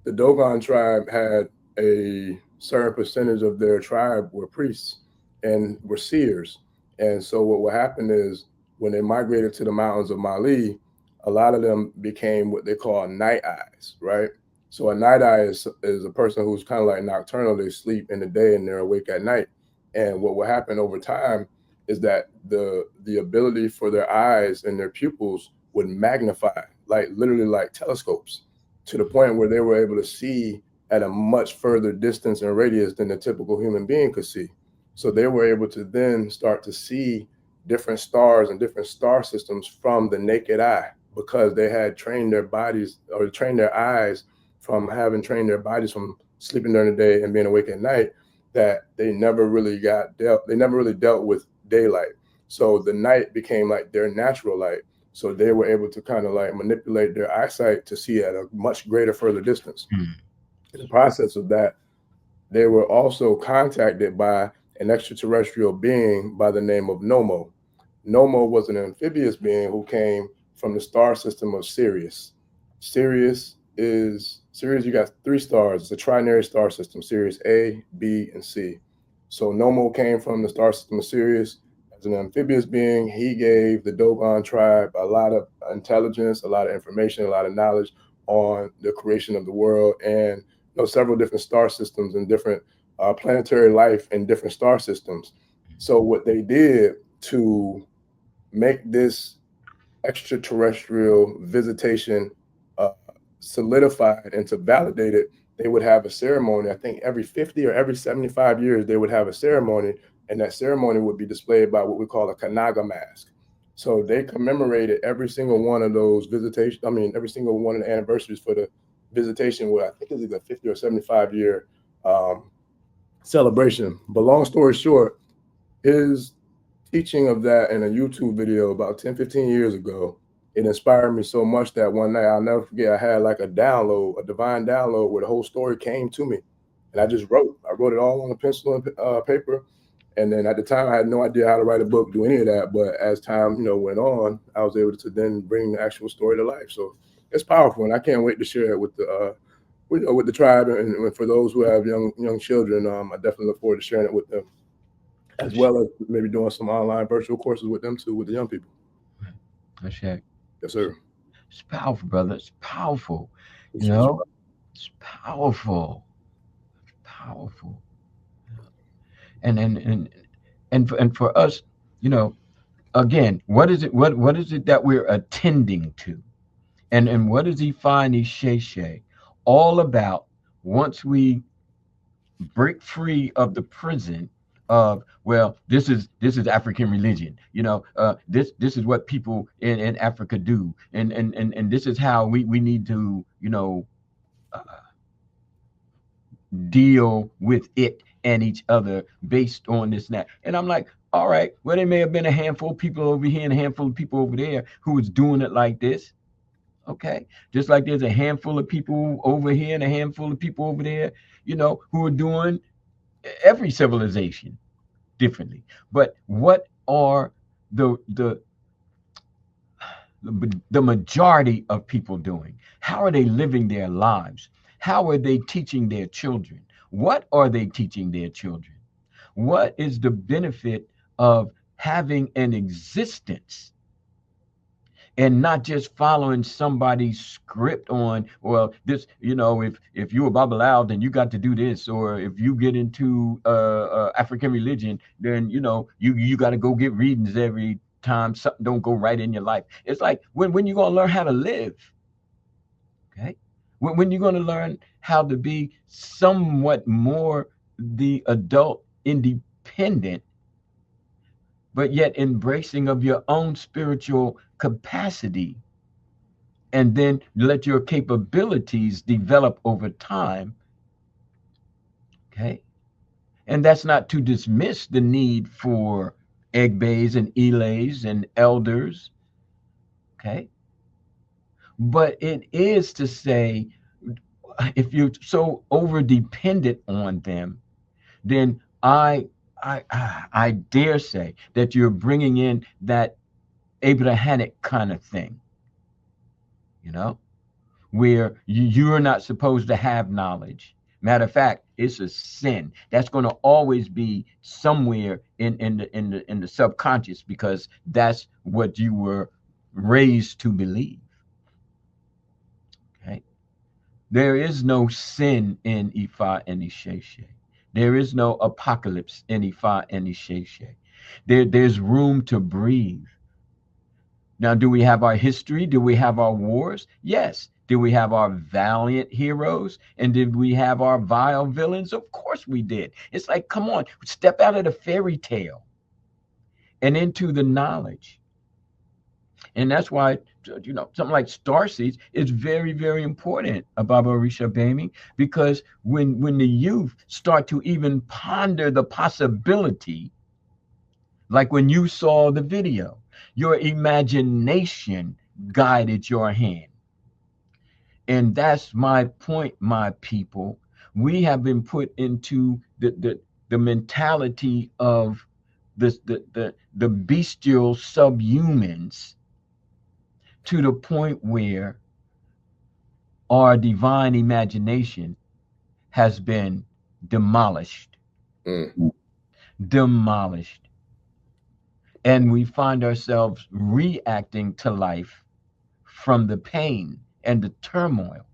the Dogon tribe had a certain percentage of their tribe were priests and were seers. And so what would happen is when they migrated to the mountains of Mali, a lot of them became what they call night eyes, right? So a night eye is a person who's kind of like nocturnal. They sleep in the day and they're awake at night. And what will happen over time is that the ability for their eyes and their pupils would magnify, literally like telescopes, to the point where they were able to see at a much further distance and radius than the typical human being could see. So they were able to then start to see different stars and different star systems from the naked eye, because they had trained their bodies, or trained their eyes from having trained their bodies from sleeping during the day and being awake at night, that they never really dealt with daylight. So the night became like their natural light. So they were able to kind of like manipulate their eyesight to see at a much greater further distance. In the process of that, they were also contacted by an extraterrestrial being by the name of Nomo. Nomo was an amphibious being who came from the star system of Sirius. Sirius, you got 3 stars. It's a trinary star system, Sirius A, B, and C. So Nomo came from the star system of Sirius. As an amphibious being, he gave the Dogon tribe a lot of intelligence, a lot of information, a lot of knowledge on the creation of the world, and several different star systems and different planetary life in different star systems. So what they did to make this extraterrestrial visitation solidified and to validate it, they would have a ceremony. I think every 50 or every 75 years, they would have a ceremony, and that ceremony would be displayed by what we call a Kanaga mask. So they commemorated every single one of those visitations. Every single one of the anniversaries for the visitation, where I think it's either 50 or 75 year celebration. But long story short, his teaching of that in a YouTube video about 10, 15 years ago, it inspired me so much that one night, I'll never forget, I had like a divine download where the whole story came to me. And I just wrote it all on a pencil and paper. And then at the time, I had no idea how to write a book, do any of that. But as time, went on, I was able to then bring the actual story to life. So it's powerful, and I can't wait to share it with the tribe, and for those who have young children. I definitely look forward to sharing it with them. as well as maybe doing some online virtual courses with them too, with the young people. That's right. Yes, sir. It's powerful, brother. It's powerful. It's You know, it's powerful. Powerful. And for us, you know, again, what is it? What is it that we're attending to? And what does IFA Isese all about once we break free of the prison of, well, this is African religion, you know, this is what people in Africa do, and this is how we need to, you know, deal with it and each other based on this and that. And I'm like, all right, well, there may have been a handful of people over here and a handful of people over there who was doing it like this. Okay, just like there's a handful of people over here and a handful of people over there, you know, who are doing every civilization differently. But what are the majority of people doing? How are they living their lives? How are they teaching their children? What are they teaching their children? What is the benefit of having an existence and not just following somebody's script on, well, this, you know, if you were Babalawo, then you got to do this, or if you get into African religion, then, you know, you got to go get readings every time something don't go right in your life. It's like, when you gonna learn how to live? Okay, when you're gonna learn how to be somewhat more the adult independent, but yet embracing of your own spiritual capacity, and then let your capabilities develop over time. Okay, and that's not to dismiss the need for Egbes and Iles and elders. Okay, but it is to say, if you're so over dependent on them, then I dare say that you're bringing in that Abrahamic kind of thing, you know, where you're not supposed to have knowledge. Matter of fact, it's a sin. That's going to always be somewhere in the subconscious, because that's what you were raised to believe. Okay, there is no sin in IFA Isese. There is no apocalypse in IFA Isese. There's room to breathe. Now, do we have our history? Do we have our wars? Yes. Did we have our valiant heroes? And did we have our vile villains? Of course we did. It's like, come on, step out of the fairy tale and into the knowledge. And that's why, you know, something like starseeds is very, very important about Orisha Bami, because when the youth start to even ponder the possibility, like when you saw the video, your imagination guided your hand. And that's my point, my people. We have been put into the mentality of the bestial subhumans, to the point where our divine imagination has been demolished. Demolished. And we find ourselves reacting to life from the pain and the turmoil,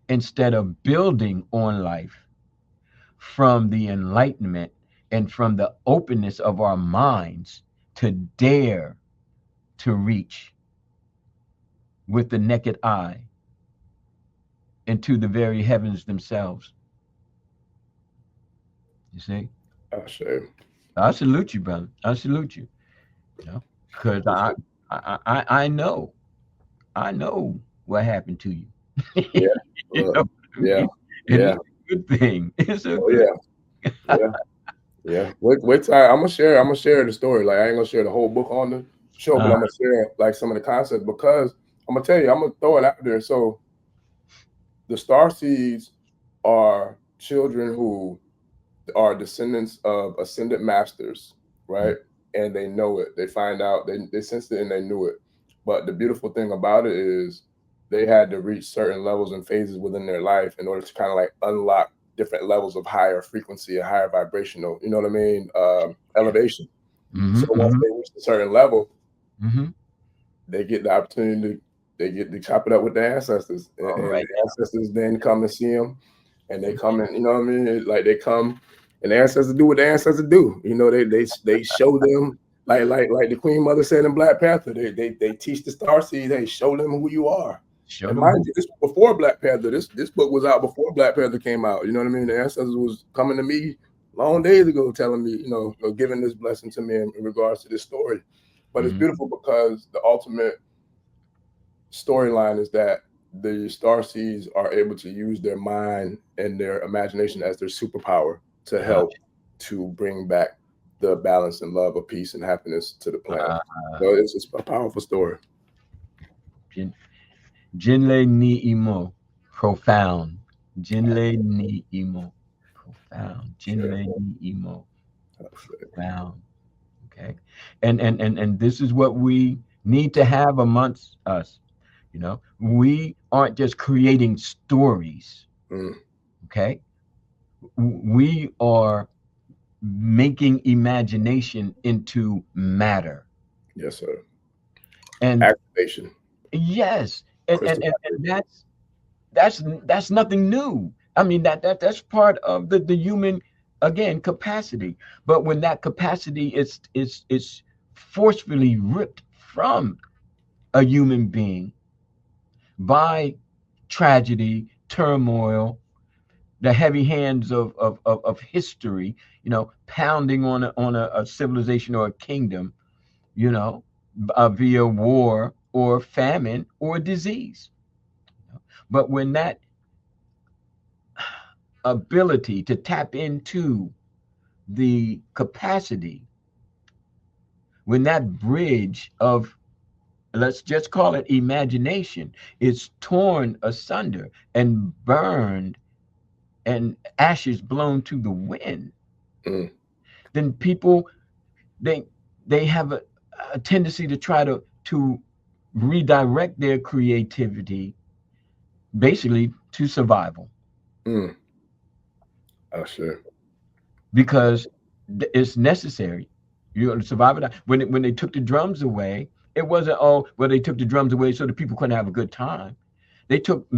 instead of building on life from the enlightenment and from the openness of our minds to dare to reach with the naked eye into the very heavens themselves. You see? I salute you, brother. I salute you. You know, because I know what happened to you. Yeah. You know yeah. It's a good thing. It's a good thing. Yeah. Wait time. I'm gonna share the story. Like, I ain't gonna share the whole book on the show, but I'm gonna share like some of the concepts, because I'm gonna tell you, I'm gonna throw it out there. So the star seeds are children who are descendants of ascended masters, right? And they know it. They find out, they sensed it and they knew it. But the beautiful thing about it is they had to reach certain levels and phases within their life in order to kind of like unlock different levels of higher frequency and higher vibrational, you know what I mean, elevation. So once they reach a certain level, they get the opportunity to chop it up with their ancestors, and the ancestors then come and see them, and they come and, you know what I mean, like they come and the ancestors do what the ancestors do. You know, they show them, like the Queen Mother said in Black Panther, they teach the starseed, they show them who you are. And mind you, this was before Black Panther. This book was out before Black Panther came out. You know what I mean? The ancestors was coming to me long days ago, telling me, you know, giving this blessing to me in regards to this story. But it's beautiful because the ultimate storyline is that the starseeds are able to use their mind and their imagination as their superpower to help to bring back the balance and love of peace and happiness to the planet. So it's a powerful story. Jinle ni imo, profound. Jinle ni imo, profound. Jinle ni imo, profound. Okay, and this is what we need to have amongst us. You know, we aren't just creating stories. Okay, we are making imagination into matter. Yes, sir. And activation. Yes, and that's nothing new. I mean, that's part of the human, again, capacity. But when that capacity is forcefully ripped from a human being by tragedy, turmoil, the heavy hands of history, you know, pounding on a civilization or a kingdom, you know, via war or famine or disease. But when that ability to tap into the capacity, when that bridge of, let's just call it imagination, is torn asunder and burned and ashes blown to the wind, then people, they have a tendency to try to redirect their creativity basically to survival. Oh, sure. Because it's necessary. You're going to survive it. When they took the drums away, it wasn't, they took the drums away so that people couldn't have a good time. They took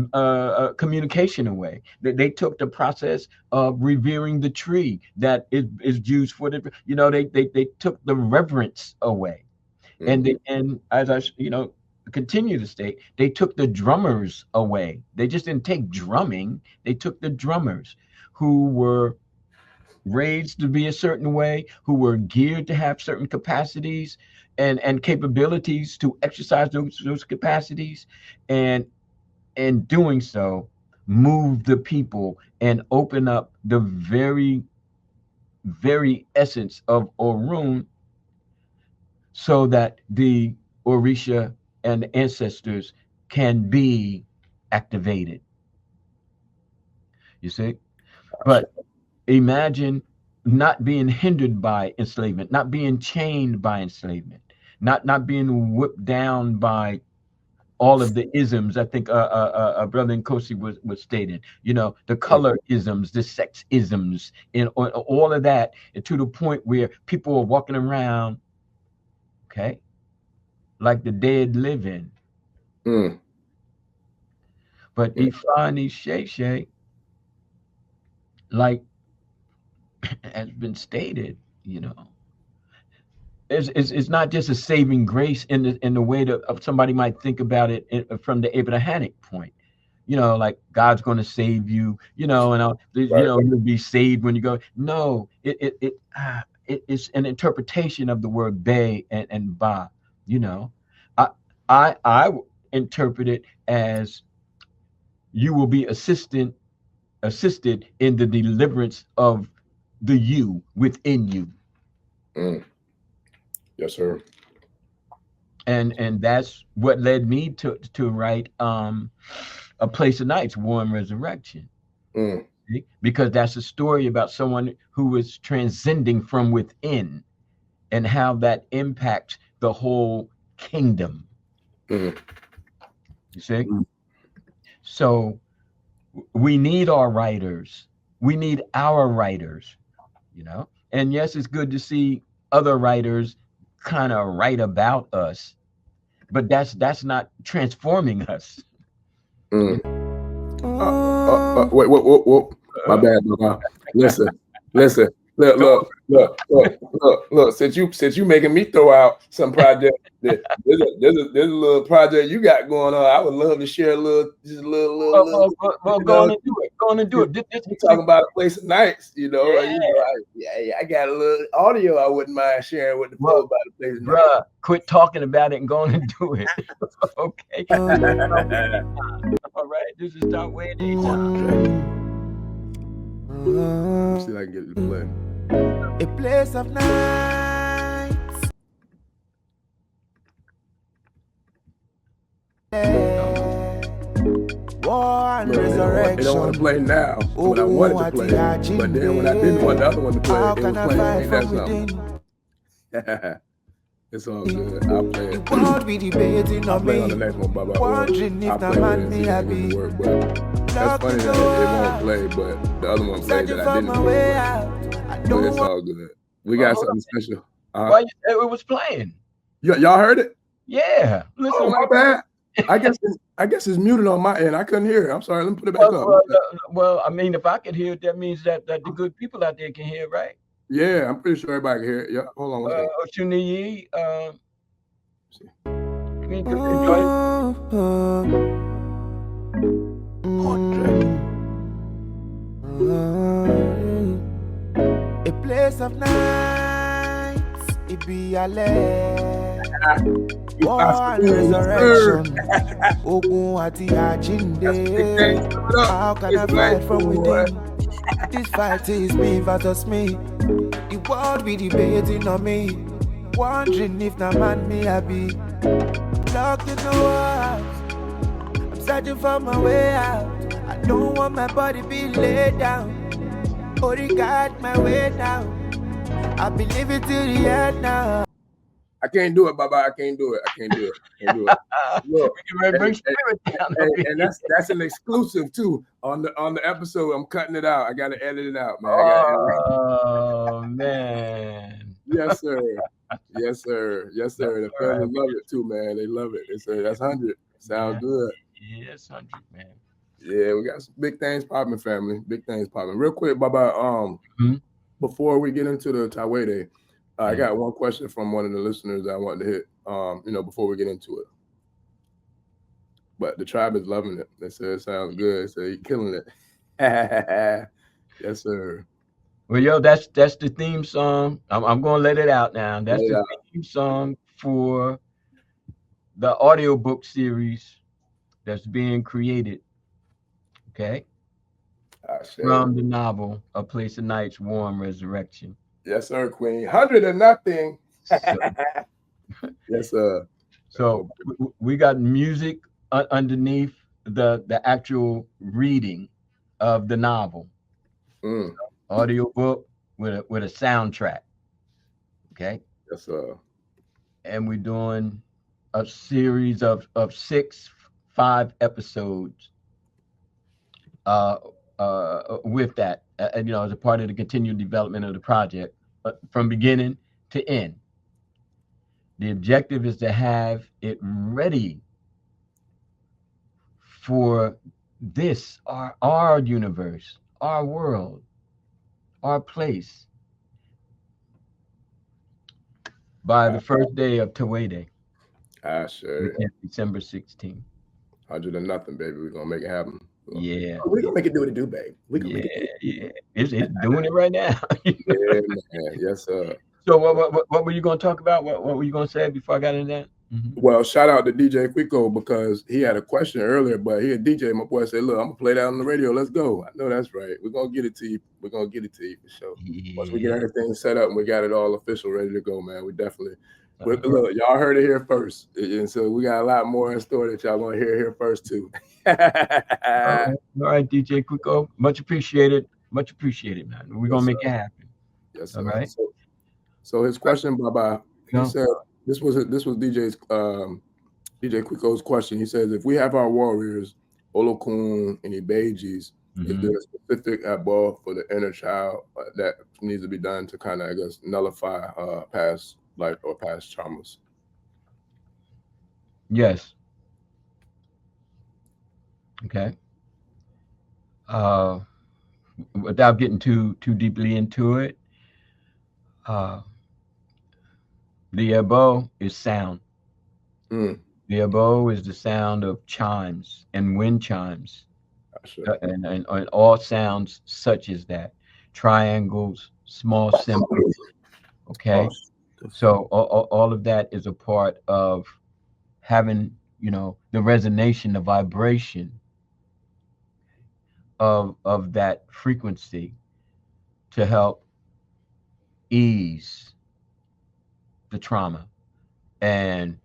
communication away. They took the process of revering the tree that is used for the, you know, they took the reverence away. And as I, you know, continue to state, they took the drummers away. They just didn't take drumming. They took the drummers who were raised to be a certain way, who were geared to have certain capacities and capabilities to exercise those capacities, and in doing so, move the people and open up the very, very essence of Orun, so that the Orisha and the ancestors can be activated. You see? But imagine not being hindered by enslavement, not being chained by enslavement, not being whipped down by all of the isms. I think Brother Nkosi was stating, you know, the color isms, the sex isms, and all of that, and to the point where people are walking around, okay, like the dead living. But Ifa Isese, like has been stated, you know, it's not just a saving grace in the way that somebody might think about it from the Abrahamic point. You know, like God's going to save you, you know, and you know, you'll be saved when you go. No, it's an interpretation of the word be and ba. You know, I interpret it as you will be assisted in the deliverance of the you within you. Yes, sir. And that's what led me to write A Place of Nights, War and Resurrection. Because that's a story about someone who is transcending from within and how that impacts the whole kingdom. You see? So we need our writers we need our writers, you know. And yes, it's good to see other writers kind of write about us, but that's not transforming us. Wait. My bad, Baba. Listen. Look. Since you making me throw out some project, there's a little project you got going on. I would love to share a little. Go on and do it. Go on and do it. We're talking about a place of nights, you know. I got a little audio I wouldn't mind sharing with the folks about a place of nights. Bruh, quit talking about it and go on and do it. Okay. All right. This is Tawede time. See if I can get it to play. A place of nights. War and resurrection. They don't want to play now when I wanted to play, but then when I didn't want the other one to play, it was playing. Ain't that something? It's all good. I'll play it. I'll play on the next one, Baba. I'll play it and see if it can work. But that's funny that it won't play, but the other one played that I didn't play. But it's all good. We got something special. Well, it was playing. Y'all heard it? Yeah. Listen, oh, my bad. I guess it's muted on my end. I couldn't hear it. I'm sorry. Let me put it back up. Well, I mean, if I could hear it, that means that the good people out there can hear it, right? Yeah, I'm pretty sure everybody can hear it. Yeah, hold on one second. Oshuniyi, a place of nights, it be a land. War and resurrection. Ogun ati Ajinde. How can I fight from within? This fight is me versus me. The world be debating on me, wondering if the man me I be. Locked in the walls, I'm searching for my way out. I don't want my body be laid down. Only got my way down. I'll be living till the end now. I can't do it, Baba. I can't do it. Look, and that's an exclusive too. On the episode, I'm cutting it out. I gotta edit it out, man. Oh man. Yes, sir. The family love it too, man. They love it. They say that's 100. Sounds good. Yes, 100, man. Yeah, we got some big things popping, family. Big things popping. Real quick, Baba. Before we get into the Tawede, I got one question from one of the listeners that I wanted to hit, before we get into it. But the tribe is loving it. They say it sounds good. They say you're killing it. Yes, sir. Well, yo, that's the theme song. I'm gonna let it out now. That's the theme song for the audiobook series that's being created. Okay. From the novel A Place of Night's Warm Resurrection. Yes, sir, Queen. 100 and nothing. Yes, sir. So we got music underneath the actual reading of the novel. Audio book with a soundtrack. Okay. Yes, sir. And we're doing a series of 5 episodes with that, as a part of the continued development of the project, from beginning to end. The objective is to have it ready for this, our universe, our world, our place, by the first day of Tawede. Sure. December 16th. 100 and nothing, baby. We're gonna make it happen. Yeah. We're gonna make it do what it do, babe. It's doing it right now. Yeah, man. Yes, sir. So what were you gonna talk about? What were you gonna say before I got into that? Well, shout out to DJ Quico because he had a question earlier, but he had DJ, my boy said, look, I'm gonna play that on the radio. Let's go. I know that's right. We're gonna get it to you. We're gonna get it to you for sure. Yeah. Once we get everything set up and we got it all official, ready to go, man. We definitely look, y'all heard it here first. And so we got a lot more in store that y'all gonna hear here first too. All right, DJ Quico. Much appreciated, man. We're gonna make it happen. Yes, all right. So his question, Baba, he said this was DJ's DJ Quico's question. He says, if we have our warriors, Olokun and Ibejis, Is there a specific eyeball for the inner child that needs to be done to kind of, I guess, nullify past life or past traumas? Yes. Okay. Without getting too deeply into it, the abo is sound. Mm. The abo is the sound of chimes and wind chimes, and all sounds such as that, triangles, small symbols. Okay, so all of that is a part of having, the resonation, the vibration of that frequency to help ease the trauma and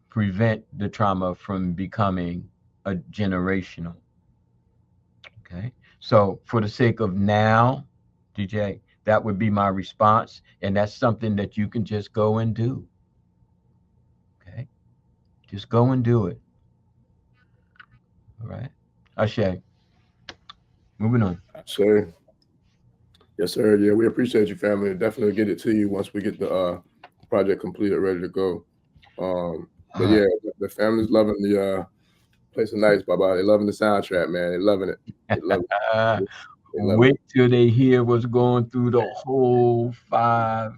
prevent the trauma from becoming a generational. Okay. So for the sake of now, DJ, that would be my response. And that's something that you can just go and do. Okay. Just go and do it. All right. Ashe. Moving on. Sure. Yes, sir. Yeah, we appreciate you, family. Definitely get it to you once we get the project completed, ready to go. But yeah, the family's loving the Place of Nights, Baba. They're loving the soundtrack, man. They're loving it. They love it. Wait till they hear what's going through the whole 5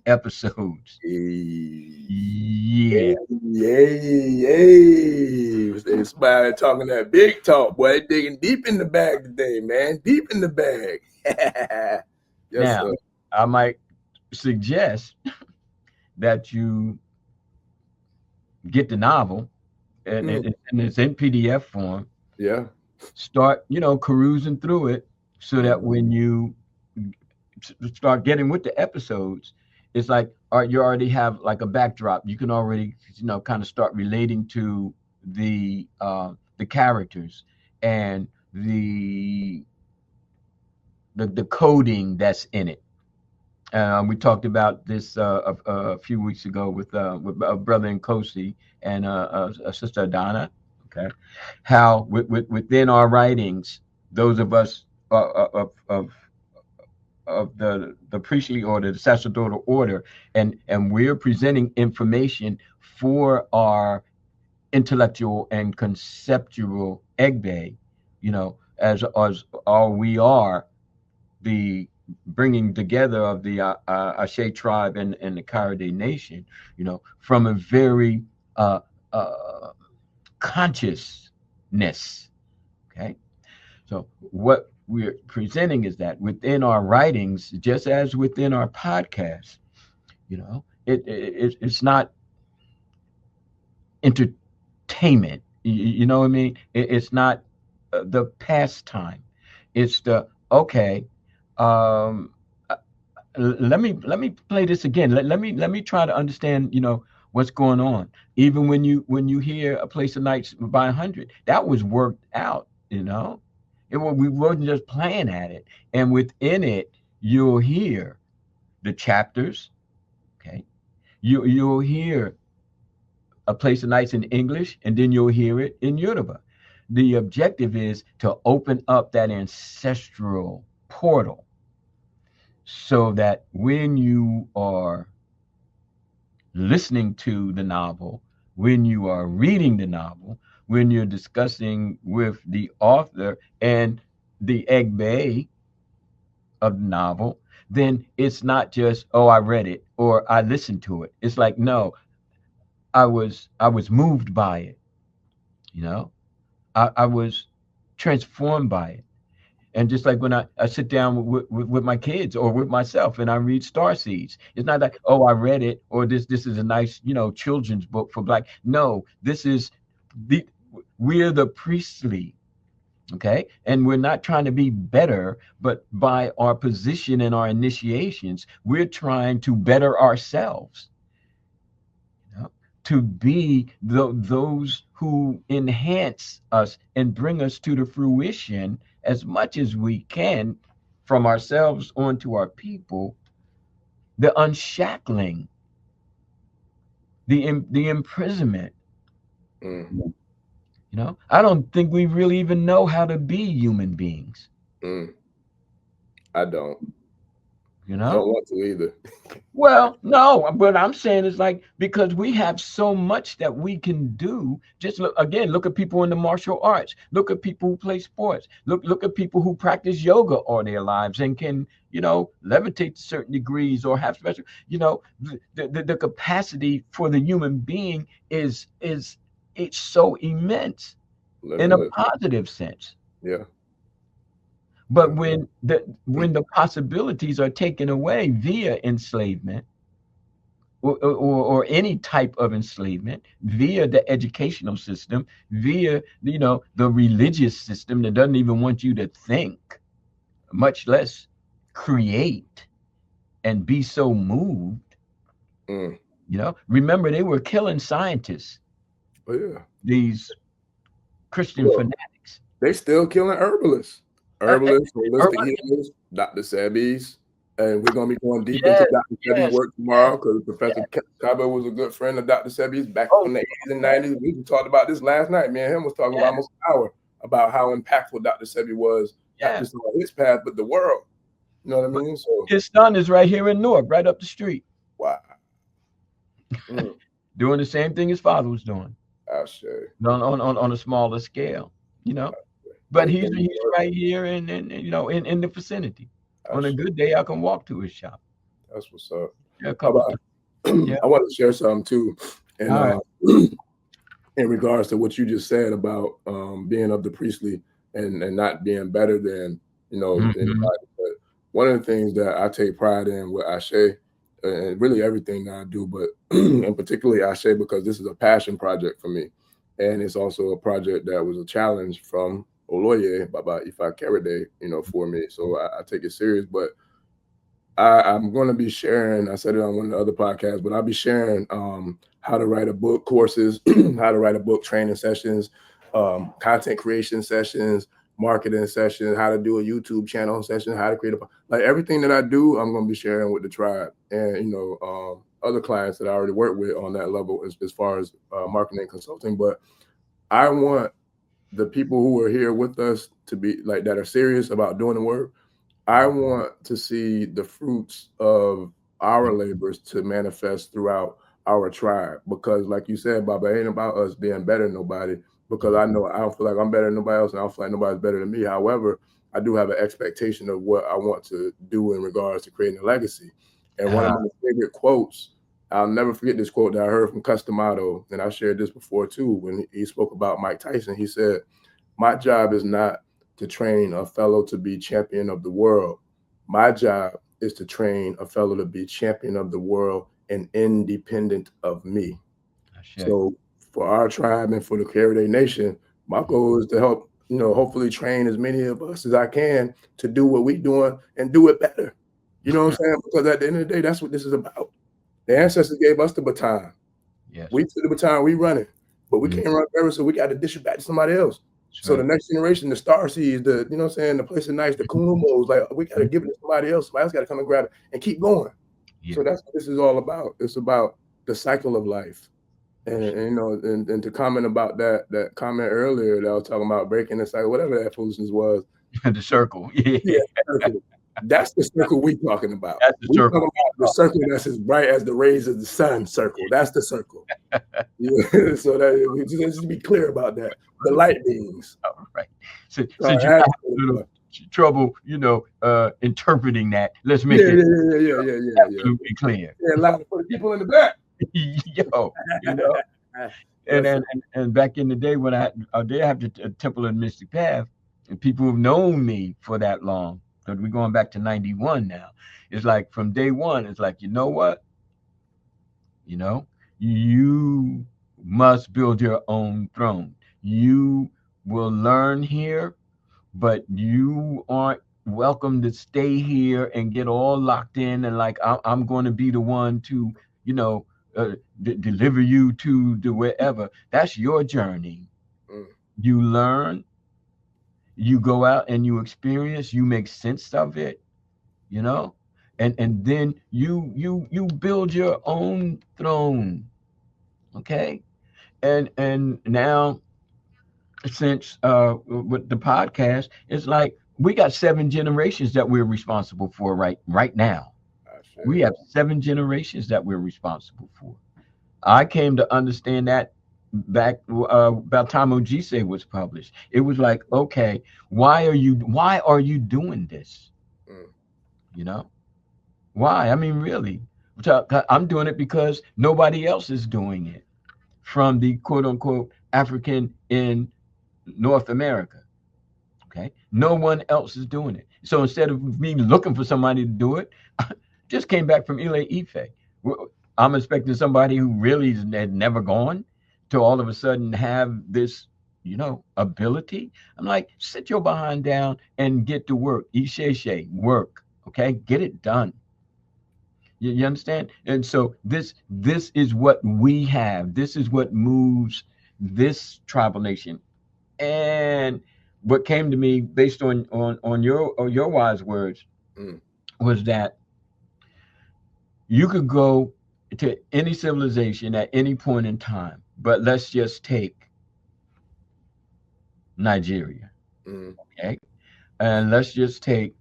episodes. Yeah. Yay. Somebody talking that big talk, boy. Digging deep in the bag today, man. Deep in the bag. Yes, now, sir. I might suggest that you get the novel, and it's in PDF form. Yeah. Start, perusing through it, so that when you start getting with the episodes, it's like, you already have like a backdrop. You can already, kind of start relating to the characters and the coding that's in it. We talked about this a few weeks ago with a brother Nkosi and a sister Donna. Okay, how within our writings, those of us of the priestly order, the sacerdotal order, and we're presenting information for our intellectual and conceptual Egbe, as all we are the bringing together of the Ashe tribe and the Kayode nation, from a very consciousness. Okay, so what we're presenting is that within our writings, just as within our podcast, it's not entertainment. You know what I mean? It's not the pastime. It's the okay. Um, let me play this again. Let me try to understand, what's going on. Even when you hear A Place of Nights by 100, that was worked out. We wasn't just playing at it. And within it, you'll hear the chapters. Okay, you'll hear A Place of Nights in English, and then you'll hear it in Yoruba. The objective is to open up that ancestral portal, so that when you are listening to the novel, when you are reading the novel, when you're discussing with the author and the Egbe of the novel, then it's not just, oh, I read it or I listened to it. It's like, no, I was moved by it. I was transformed by it. And just like when I sit down with my kids or with myself and I read Star Seeds, it's not like, oh, I read it, or this is a nice, children's book for Black. No, we're the priestly, okay? And we're not trying to be better, but by our position and our initiations, we're trying to better ourselves, to be those who enhance us and bring us to the fruition as much as we can from ourselves onto our people, the unshackling, the imprisonment. I don't think we really even know how to be human beings. I don't. Don't want to either. Well, no, what I'm saying is like, because we have so much that we can do. Just look at people in the martial arts. Look at people who play sports. Look at people who practice yoga all their lives and can, levitate to certain degrees or have special, the capacity for the human being is it's so immense in a positive sense. Yeah. But when the possibilities are taken away via enslavement, or any type of enslavement, via the educational system, via the religious system that doesn't even want you to think, much less create and be so moved. Remember, they were killing scientists. Oh yeah. These Christian fanatics. They still killing herbalists. Holistic healers, Dr. Sebi's. And we're going to be going deep into Dr. Sebi's work tomorrow because Professor Kaba was a good friend of Dr. Sebi's back in the 80s and 90s. We talked about this last night. Me and him was talking about almost an hour about how impactful Dr. Sebi was, not just on his path, but the world. You know what I mean? So his son is right here in Newark, right up the street. Wow. Doing the same thing his father was doing. On a smaller scale, But he's right here in the vicinity. On a good day, I can walk to his shop. That's what's up. Yeah, I want to share something too, and in regards to what you just said about being of the priestly and not being better than anybody. But one of the things that I take pride in with Ashe, and really everything that I do, but and particularly Ashe, because this is a passion project for me, and it's also a project that was a challenge from Oloye, Baba Ifa Kerede, for me. So I take it serious, but I'm going to be sharing, I said it on one of the other podcasts, but I'll be sharing how to write a book courses, how to write a book training sessions, content creation sessions, marketing sessions, how to do a YouTube channel session, how to create like everything that I do, I'm going to be sharing with the tribe and, other clients that I already work with on that level as far as marketing and consulting. But I want the people who are here with us to be like that are serious about doing the work. I want to see the fruits of our labors to manifest throughout our tribe, because like you said, Baba, it ain't about us being better than nobody, because I know I don't feel like I'm better than nobody else, and I don't feel like nobody's better than me. However, I do have an expectation of what I want to do in regards to creating a legacy. And one of my favorite quotes, I'll never forget this quote that I heard from Customato, and I shared this before too, when he spoke about Mike Tyson. He said, "My job is not to train a fellow to be champion of the world. My job is to train a fellow to be champion of the world and independent of me." So for our tribe and for the Caribbean Nation, my goal is to help, hopefully train as many of us as I can to do what we're doing and do it better. You know what I'm saying? Because at the end of the day, that's what this is about. The ancestors gave us the baton. We took the baton, we run it, but we can't run forever, so we got to dish it back to somebody else. So the next generation, the star seeds, the place of nights, the Kumos, like we got to give it to somebody else. Somebody else got to come and grab it and keep going. So that's what this is all about. It's about the cycle of life. And to comment about that comment earlier that I was talking about breaking the cycle, whatever that foolishness was. The circle. Circle. That's the circle we're talking about. We're talking about the circle that's as bright as the rays of the sun circle. That's the circle. So that just to be clear about that. The light beings. All right. So since you have a little trouble, interpreting that, let's make it absolutely clear. Yeah, loud for the people in the back. And back in the day when I did have the Temple of the Mystic Path, and people have known me for that long, because we're going back to 91 now. It's like from day one, it's like, you know what? You must build your own throne. You will learn here, but you aren't welcome to stay here and get all locked in and like, I'm going to be the one to, deliver you to the wherever. That's your journey. You learn, you go out and you experience, you make sense of it, and then you build your own throne. Okay. And now since with the podcast, it's like we got 7 generations that we're responsible for right now. We have 7 generations that we're responsible for. I came to understand that back about time Ojise was published. It was like, okay, why are you doing this? You know, why? I mean, really, I'm doing it because nobody else is doing it from the quote unquote African in North America. Okay, no one else is doing it. So instead of me looking for somebody to do it, I just came back from Ile Ife. I'm expecting somebody who really had never gone to all of a sudden have this, ability. I'm like, sit your behind down and get to work. Isheshe, work. Okay, get it done. You understand? And so this is what we have. This is what moves this tribal nation. And what came to me based on your wise words was that you could go to any civilization at any point in time, but let's just take Nigeria, okay, and let's just take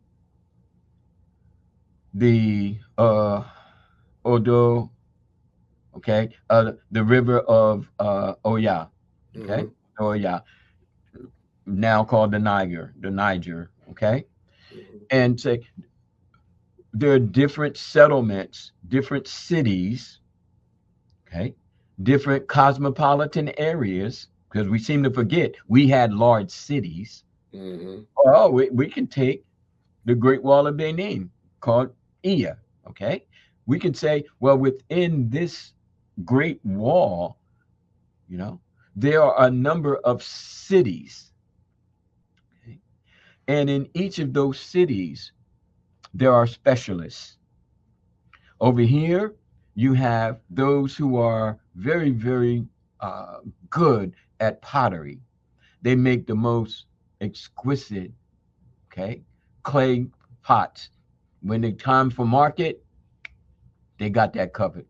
the Odo, okay, the river of Oya, okay, Oya, now called the Niger, okay, and say there are different settlements, different cities, okay, different cosmopolitan areas, because we seem to forget we had large cities. Oh, we can take the Great Wall of Benin, called Iya, okay? We can say, well, within this Great Wall, there are a number of cities. Okay? And in each of those cities, there are specialists. Over here, you have those who are very, very good at pottery. They make the most exquisite, okay, clay pots. When it's time for market, they got that covered.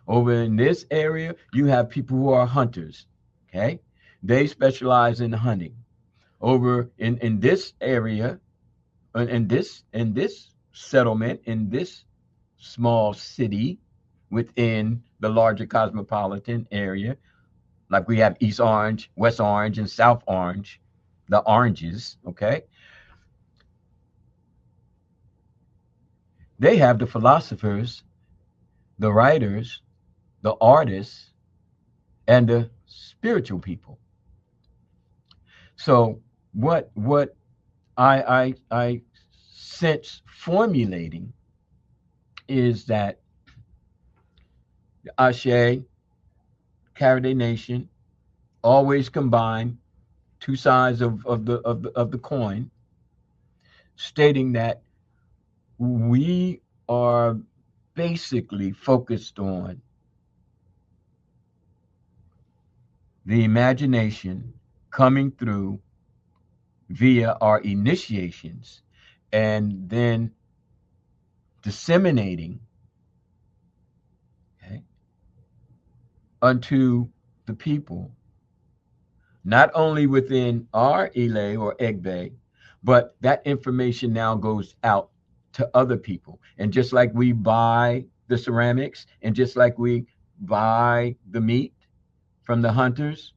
Over in this area, you have people who are hunters, okay? They specialize in hunting. Over in this area, in this settlement, in this small city within the larger cosmopolitan area, like we have East Orange, West Orange, and South Orange, the oranges, okay? They have the philosophers, the writers, the artists, and the spiritual people. So what I sense formulating is that Ashe, Karaday Nation, always combine two sides of the coin, stating that we are basically focused on the imagination coming through via our initiations and then disseminating, okay, unto the people, not only within our Ile or Egbe, but that information now goes out to other people. And just like we buy the ceramics and just like we buy the meat from the hunters,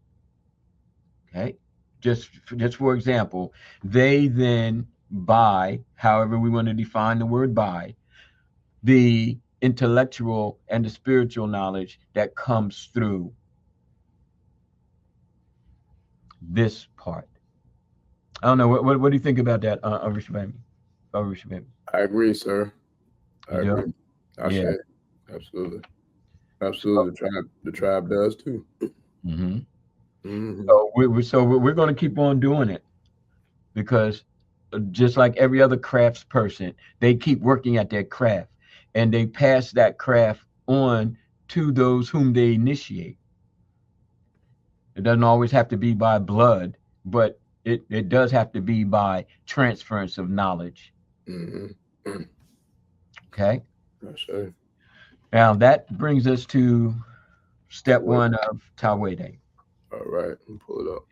okay, just for example, they then buy, however we want to define the word buy, the intellectual and the spiritual knowledge that comes through this part. I don't know. What do you think about that, Orisha baby? I agree, sir. I agree. Yeah. Absolutely. The tribe does too. So we're going to keep on doing it, because just like every other crafts person, they keep working at their craft and they pass that craft on to those whom they initiate. It doesn't always have to be by blood, but it does have to be by transference of knowledge. Okay. That's right. Now that brings us to step one of Tawede. All right, let me pull it up.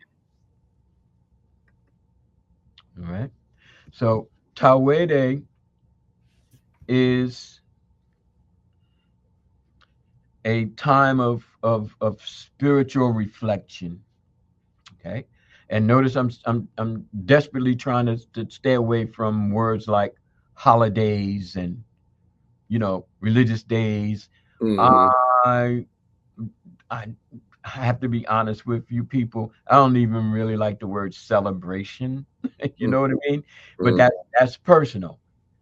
All right. So Tawede is a time of spiritual reflection. Okay. And notice I'm desperately trying to stay away from words like holidays and religious days. Mm-hmm. I I I have to be honest with you people. I don't even really like the word celebration. You know what I mean? But Mm-hmm. that's personal.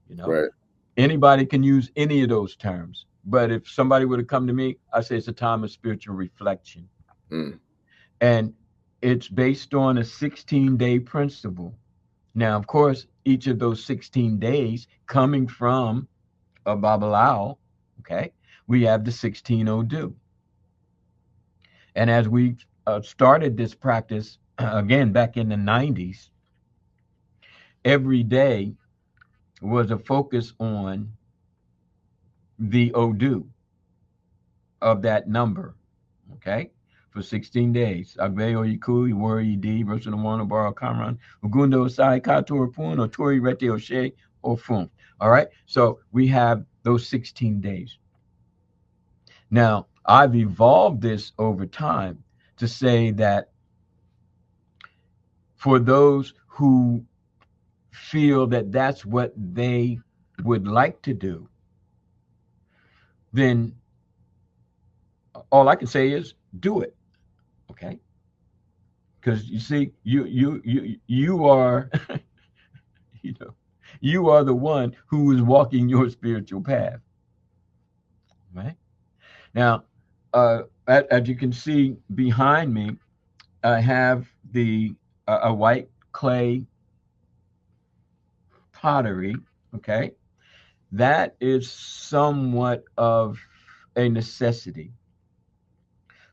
You know, Right. anybody can use any of those terms. But if somebody would have come to me, I say it's a time of spiritual reflection, Mm. and it's based on a 16-day principle. Now, of course, each of those 16 days coming from a Babalao, okay, we have the 16 Odu. And as we started this practice again back in the 90s, every day was a focus on the Odu of that number, okay, for 16 days. Agbe Oyiku, Iwori Idi, Rosa Nawana Baro Kamran, Ugundo Sai Kator Pun, or Tori Rete Oshe, or Fun. All right, so we have those 16 days. Now, I've evolved this over time to say that for those who feel that that's what they would like to do, then all I can say is do it. Okay. Because you see, you are, you know, you are the one who is walking your spiritual path. Right. Now, as you can see behind me, I have the a white clay pottery. Okay. That is somewhat of a necessity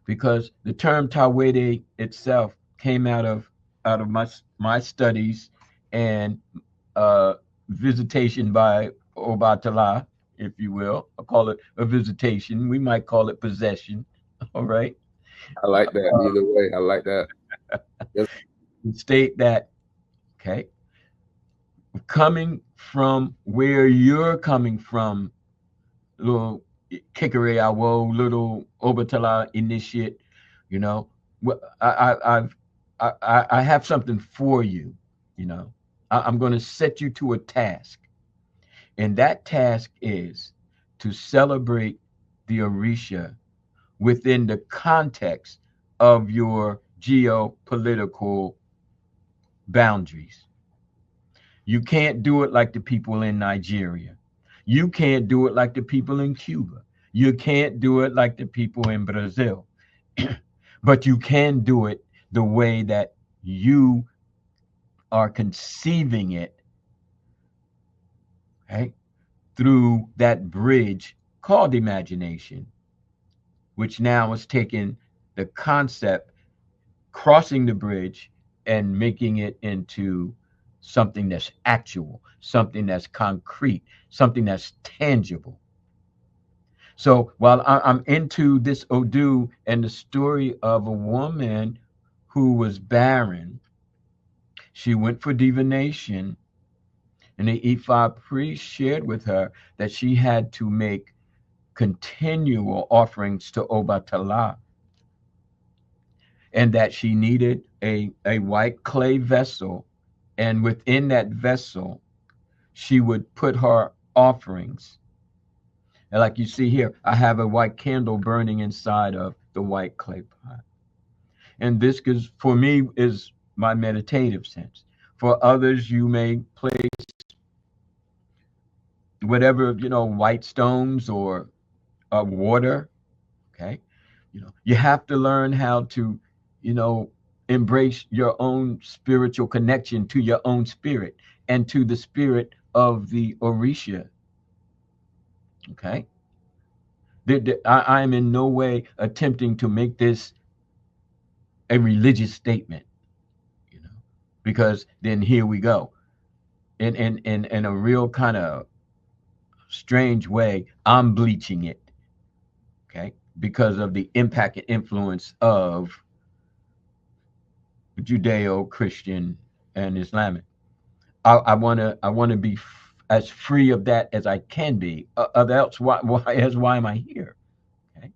because the term Tawede itself came out of my studies and visitation by Obatala, if you will. I'll call it a visitation. We might call it possession. All right. I like that. Either way, I like that. Yes. State that, okay, coming from where you're coming from, little Kikere Awo, little Obatala initiate, you know, I have something for you, you know. I'm going to set you to a task, and that task is to celebrate the Orisha within the context of your geopolitical boundaries. You can't do it like the people in Nigeria. You can't do it like the people in Cuba. You can't do it like the people in Brazil. But you can do it the way that you are conceiving it, okay, through that bridge called imagination, which now is taking the concept, crossing the bridge, and making it into something that's actual, something that's concrete, something that's tangible. So while I'm into this Odu and the story of a woman who was barren, she went for divination, and the IFA priest shared with her that she had to make continual offerings to Obatala, and that she needed a white clay vessel, and within that vessel she would put her offerings. And like you see here, I have a white candle burning inside of the white clay pot. And this is, for me, is my meditative sense. For others, you may place whatever, white stones or water. Okay. You have to learn how to, you know, embrace your own spiritual connection to your own spirit and to the spirit of the Orisha. Okay. I am in no way attempting to make this a religious statement, you know, because then here we go. In a real kind of strange way, I'm bleaching it, okay, because of the impact and influence of Judeo-Christian and Islamic. I want to be as free of that as I can be. Else, why am I here? Okay,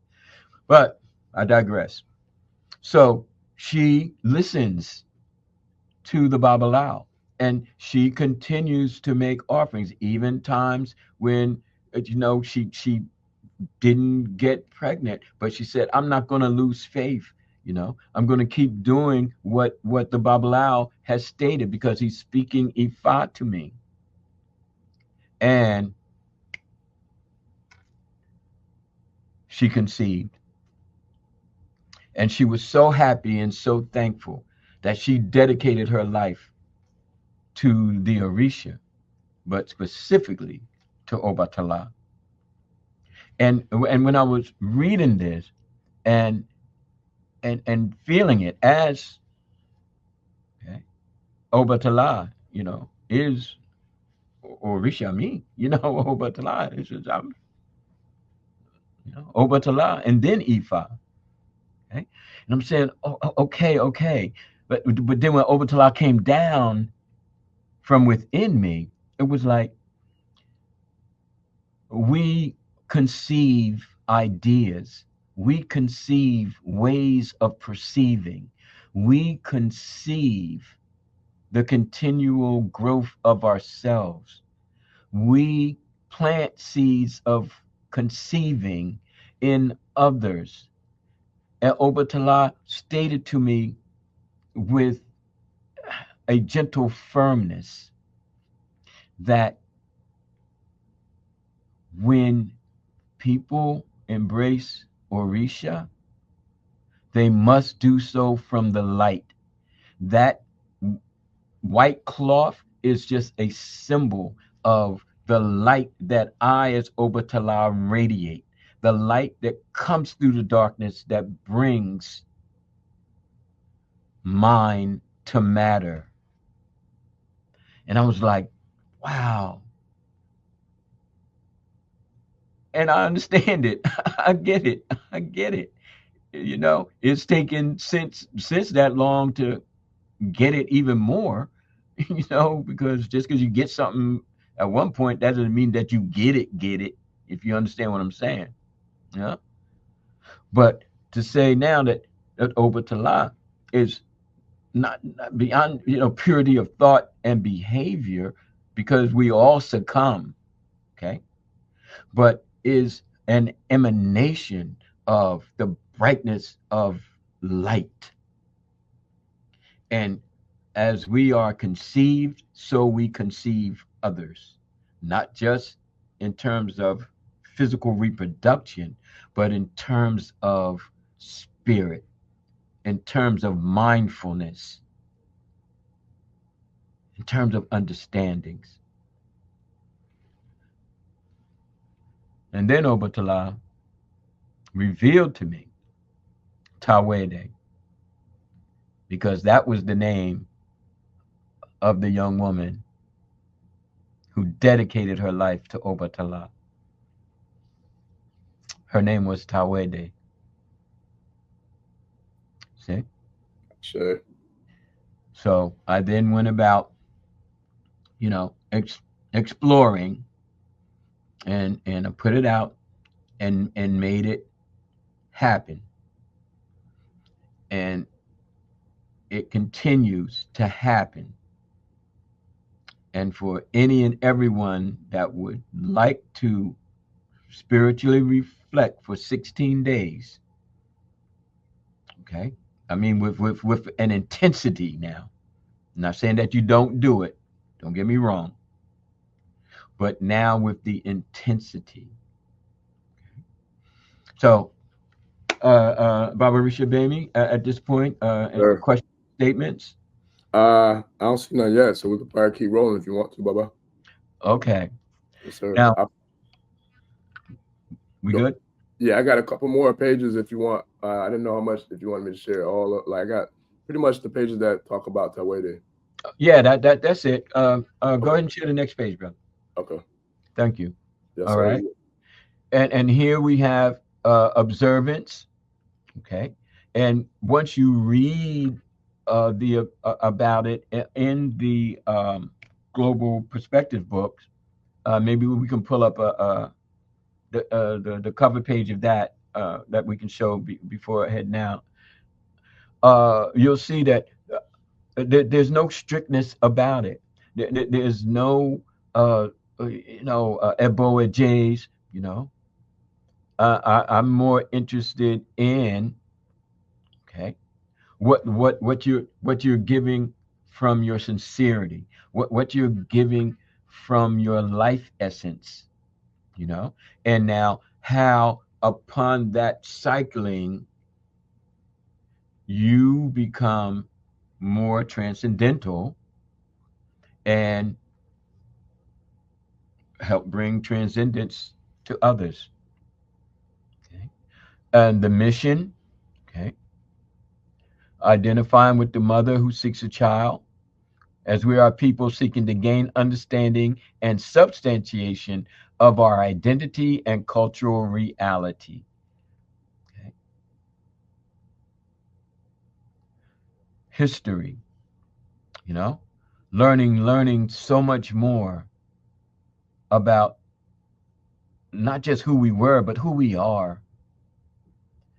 but I digress. So she listens to the Babalao, and she continues to make offerings, even times when she didn't get pregnant, but she said, I'm not going to lose faith. I'm going to keep doing what the Babalao has stated, because he's speaking Ifa to me. And she conceived. And she was so happy and so thankful that she dedicated her life to the Orisha, but specifically to Obatala. And when I was reading this and feeling it as, okay, Obatala, is Orisha me, Obatala is Obatala, and then Ifa. Okay? And I'm saying, okay. But then when Obatala came down from within me, it was like we conceive ideas, we conceive ways of perceiving, we conceive the continual growth of ourselves. We plant seeds of conceiving in others. And Obatala stated to me with a gentle firmness that when people embrace Orisha, they must do so from the light. That white cloth is just a symbol of the light that I, as Obatala, radiate. The light that comes through the darkness that brings mind to matter. And I was like, wow. And I understand it. I get it. It's taken since that long to get it even more, because just because you get something at one point, that doesn't mean that you get it, if you understand what I'm saying. Yeah. But to say now that Obatala is not beyond, purity of thought and behavior, because we all succumb, okay, but is an emanation of the brightness of light. And as we are conceived, so we conceive others, not just in terms of physical reproduction, but in terms of spirit, in terms of mindfulness, in terms of understandings. And then Obatala revealed to me Tawede, because that was the name of the young woman who dedicated her life to Obatala. Her name was Tawede. See? Sure. So I then went about, exploring, and I put it out and made it happen. And it continues to happen. And for any and everyone that would like to spiritually reflect for 16 days, okay? I mean, with an intensity now. I'm not saying that you don't do it. Don't get me wrong. But now with the intensity. So, Baba Risha Bami, at this point, Sure. question, statements? I don't see none yet, so we can probably keep rolling if you want to, Baba. Okay. Yes, sir. Now, we good? Yeah, I got a couple more pages if you want. I didn't know how much, if you wanted me to share all of, I got pretty much the pages that talk about Tawede. Yeah, that's it. Go ahead and share the next page, brother. Okay. Thank you. Yes, all sir. right. And here we have observance. Okay. And once you read the about it in the Global Perspective books. Maybe we can pull up the cover page of that that we can show before I head now. You'll see that there's no strictness about it. There's no Ebo Jays. I'm more interested in what you're giving from your sincerity, what you're giving from your life essence, and now how upon that cycling you become more transcendental and help bring transcendence to others. And the mission, identifying with the mother who seeks a child, as we are people seeking to gain understanding and substantiation of our identity and cultural reality. History, learning so much more about not just who we were, but who we are.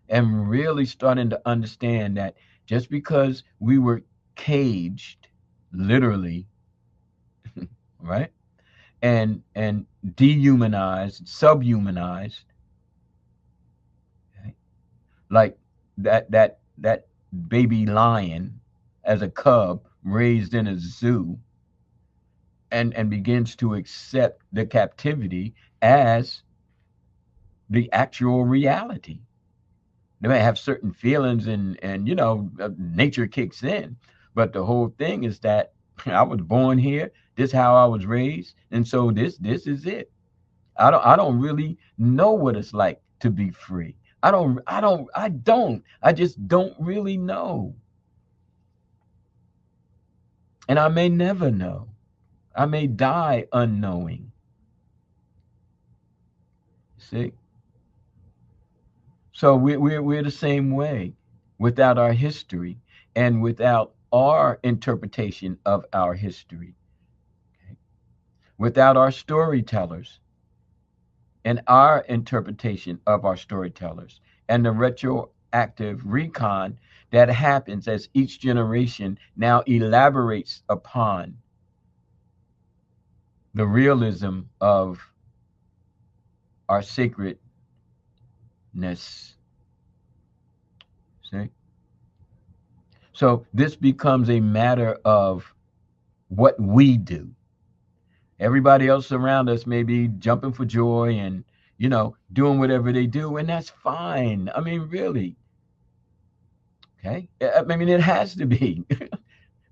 And really starting to understand that just because we were caged, literally, right? And dehumanized, subhumanized, like that baby lion as a cub raised in a zoo and begins to accept the captivity as the actual reality. They may have certain feelings and nature kicks in, but the whole thing is that I was born here, this is how I was raised, and so this is it. I don't really know what it's like to be free. I just don't really know. And I may never know. I may die unknowing. See? So we're the same way without our history and without our interpretation of our history. Without our storytellers and our interpretation of our storytellers and the retroactive recon that happens as each generation now elaborates upon the realism of our sacredness. See? So this becomes a matter of what we do. Everybody else around us may be jumping for joy and, doing whatever they do, and that's fine. I mean, really. Okay? I mean, it has to be.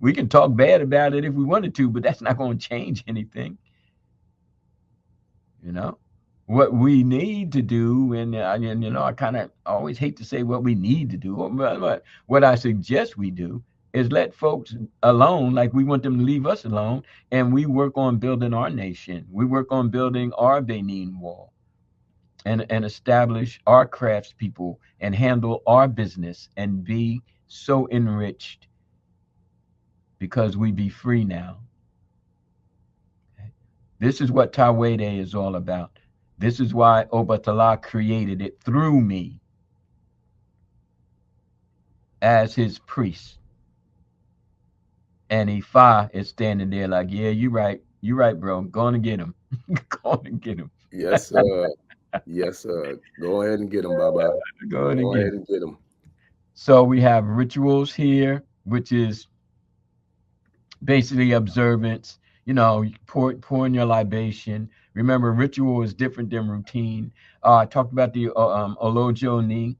We can talk bad about it if we wanted to, but that's not going to change anything. What we need to do, and I kind of always hate to say what we need to do, but what I suggest we do is let folks alone, like we want them to leave us alone, and we work on building our nation. We work on building our Benin Wall and establish our craftspeople and handle our business and be so enriched because we be free now. Okay. This is what Tawede is all about. This is why Obatala created it through me as his priest. And IFA is standing there like, yeah, you're right, bro. Go on and get him. Go on and get him. Yes, sir. Yes, sir. Go ahead and get him, Baba. Go ahead and get him. So we have rituals here, which is basically observance. Pouring your libation. Remember, ritual is different than routine. I talked about the Olojo Ni.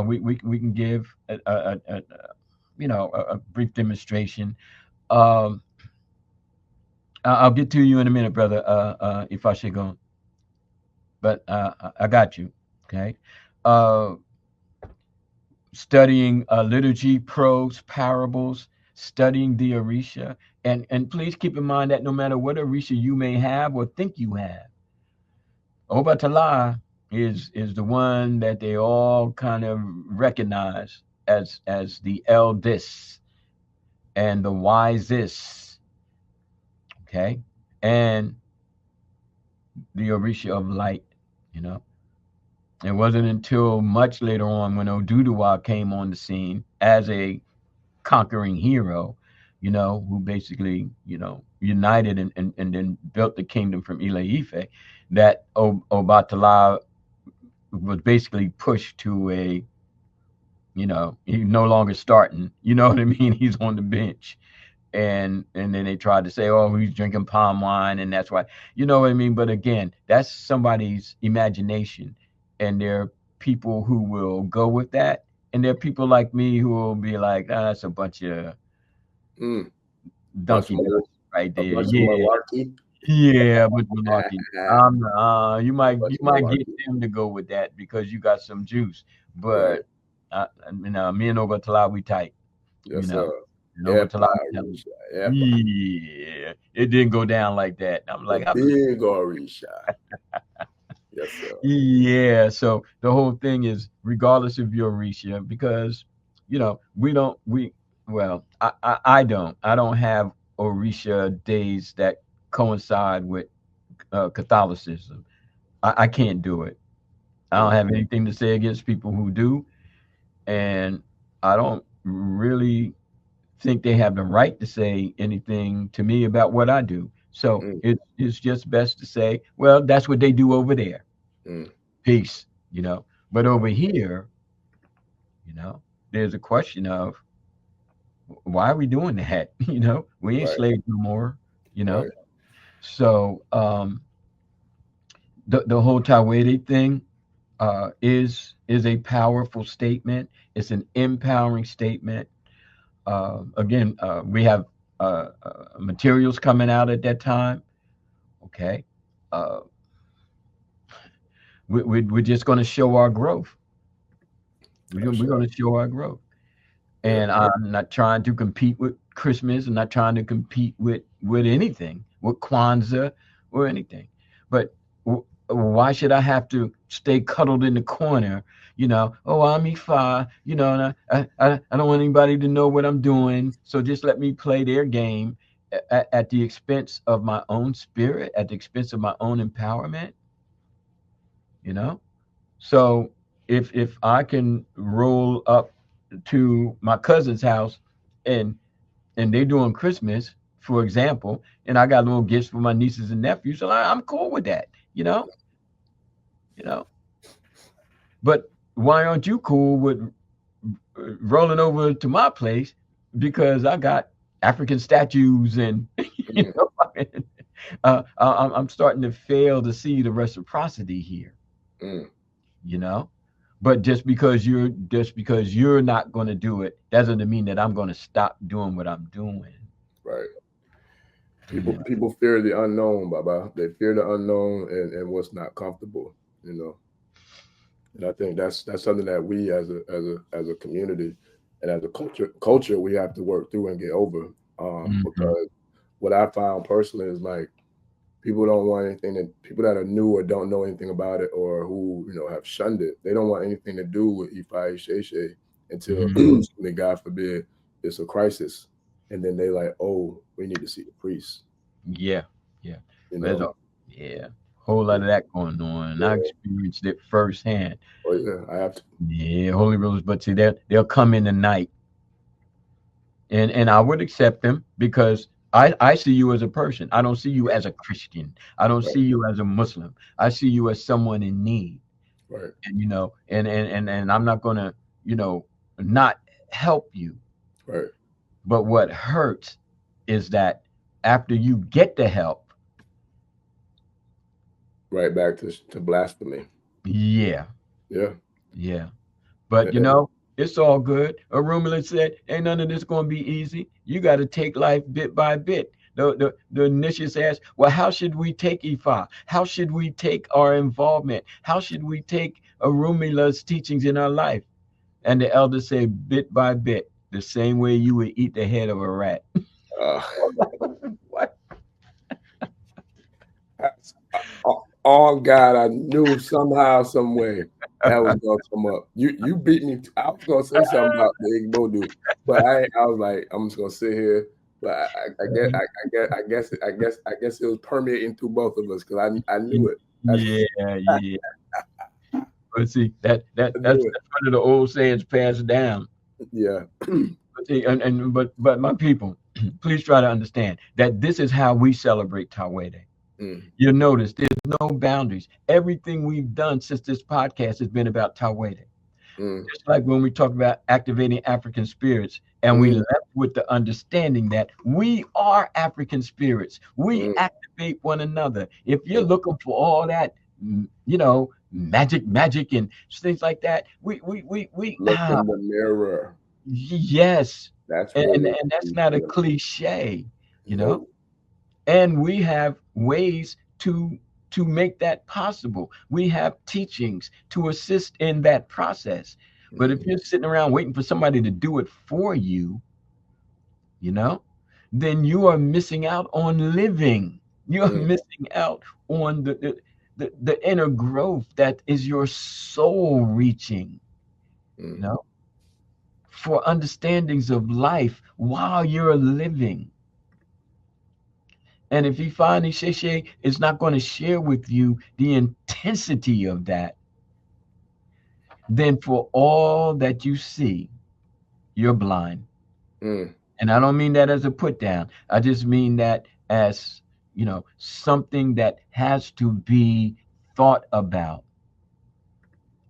We can give a brief demonstration. I'll get to you in a minute, brother, if I should go. But I got you, okay? Studying liturgy, prose, parables, studying the Orisha. And please keep in mind that no matter what Orisha you may have or think you have, Obatala is the one that they all kind of recognize as the eldest and the wisest. okay, and the Orisha of light, you know. It wasn't until much later on when Oduduwa came on the scene as a conquering hero, you know, who basically, you know, united and then built the kingdom from Ile-Ife, that Obatala was basically pushed to a, you know, he's no longer starting. You know what I mean? He's on the bench. And then they tried to say, oh, he's drinking palm wine, and that's why, you know what I mean? But again, that's somebody's imagination, and there are people who will go with that, and there are people like me who will be like, that's a bunch of donkey nuts right there. Yeah, but malarkey. You might get them to go with that because you got some juice, but you know, me and Obatala, we tight. Yes, you know. sir. Yeah, it didn't go down like that. I'm like, big Orisha. Yes, sir. Yeah, so the whole thing is regardless of your Orisha, because you know I don't have Orisha days that coincide with Catholicism. I can't do it. I don't have anything to say against people who do, and I don't really think they have the right to say anything to me about what I do. So it's just best to say, well, that's what they do over there. Peace, you know. But over here, you know, there's a question of why are we doing that? You know, we ain't slaves no more, you know. So the whole Tawede thing is a powerful statement. It's an empowering statement. Again, we have materials coming out at that time. Okay, we're just going to show our growth. We're going to show our growth, and I'm not trying to compete with Christmas. I'm not trying to compete with anything, with Kwanzaa or anything. But why should I have to stay cuddled in the corner? You know, oh, I'm IFA, you know, and I don't want anybody to know what I'm doing. So just let me play their game at the expense of my own spirit, at the expense of my own empowerment, you know? So if I can roll up to my cousin's house and they're doing Christmas, for example, and I got little gifts for my nieces and nephews, so I'm cool with that, you know? You know? But why aren't you cool with rolling over to my place because I got African statues and you know, I'm starting to fail to see the reciprocity here. You know, but just because you're not going to do it doesn't mean that I'm going to stop doing what I'm doing. Right. People fear the unknown, Baba. They fear the unknown and what's not comfortable. You know. And I think that's something that we as a community and as a culture we have to work through and get over. Because what I found personally is like people don't want anything that people that are new or don't know anything about it or who, you know, have shunned it. They don't want anything to do with IFA Isese until God forbid it's a crisis. And then they like, oh, we need to see the priest. Yeah. You know? Whole lot of that going on, and I experienced it firsthand. Oh yeah, I have to. Yeah, Holy Rose, but see, they'll come in the night, and I would accept them because I see you as a person. I don't see you as a Christian. I don't see you as a Muslim. I see you as someone in need. Right. And you know, and I'm not gonna, you know, not help you. Right. But what hurts is that after you get the help, right back to blasphemy. Yeah. But you know, it's all good. Arumula said, ain't none of this going to be easy. You got to take life bit by bit. The Nishis asked, well, how should we take Ifa? How should we take our involvement? How should we take Arumula's teachings in our life? And the elders say, bit by bit, the same way you would eat the head of a rat. What? Oh God, I knew somehow, some way that was gonna come up. You beat me. I was gonna say something about the Egbe dude, but I was like, I'm just gonna sit here But I guess it was permeating through both of us because I knew it. Yeah. But see, that's one of the old sayings passed down. Yeah. But see, but my people, please try to understand that this is how we celebrate Tawede. You'll notice there's no boundaries. Everything we've done since this podcast has been about Tawede. Just like when we talk about activating African spirits, and we left with the understanding that we are African spirits. We activate one another. If you're looking for all that, magic and things like that, we look in the mirror. Yes, That's and that's not a cliche, And we have ways to make that possible. We have teachings to assist in that process. But if you're sitting around waiting for somebody to do it for you, then you are missing out on living. You are missing out on the inner growth that is your soul reaching, for understandings of life while you're living. And if you find Isese is not going to share with you the intensity of that, then for all that you see, you're blind. And I don't mean that as a put down. I just mean that as, something that has to be thought about.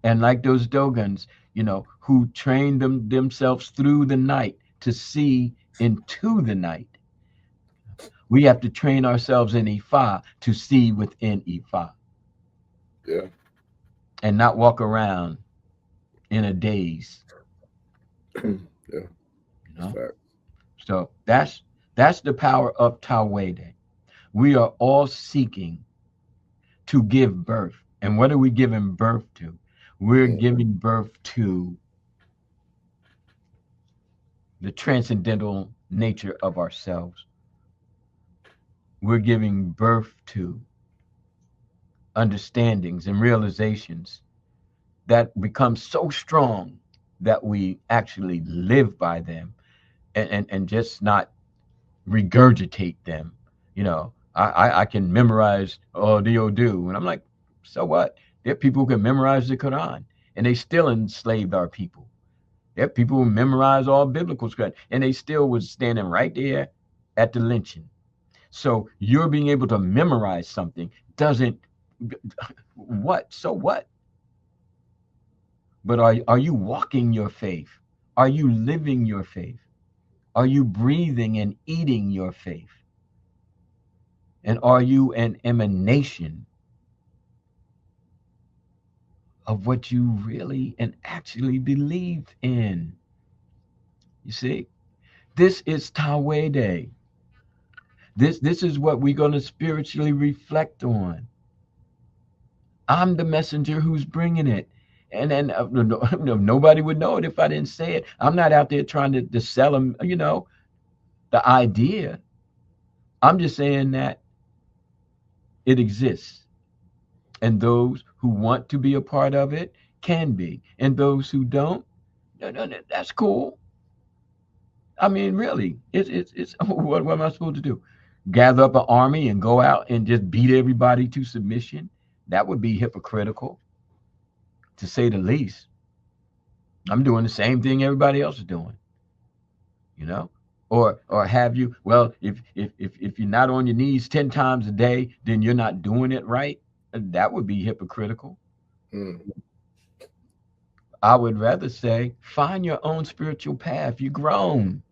And like those Dogons, who trained themselves through the night to see into the night. We have to train ourselves in IFA to see within IFA. Yeah. And not walk around in a daze. Yeah. So that's the power of Tawede. We are all seeking to give birth. And what are we giving birth to? We're giving birth to the transcendental nature of ourselves. We're giving birth to understandings and realizations that become so strong that we actually live by them and just not regurgitate them. I can memorize the Odu, and I'm like, so what? There are people who can memorize the Quran, and they still enslaved our people. There are people who memorize all biblical scripture, and they still was standing right there at the lynching. So you're being able to memorize something doesn't what? So what? But are you walking your faith? Are you living your faith? Are you breathing and eating your faith? And are you an emanation of what you really and actually believe in? You see, this is Tawede. This is what we're going to spiritually reflect on. I'm the messenger who's bringing it. And then nobody would know it if I didn't say it. I'm not out there trying to sell them, the idea. I'm just saying that it exists. And those who want to be a part of it can be. And those who don't, no, that's cool. I mean, really, it's what am I supposed to do? Gather up an army and go out and just beat everybody to submission? That would be hypocritical, to say the least. I'm doing the same thing everybody else is doing, or have you? Well, if you're not on your knees 10 times a day, then you're not doing it right. That would be hypocritical. I would rather say find your own spiritual path. You're grown,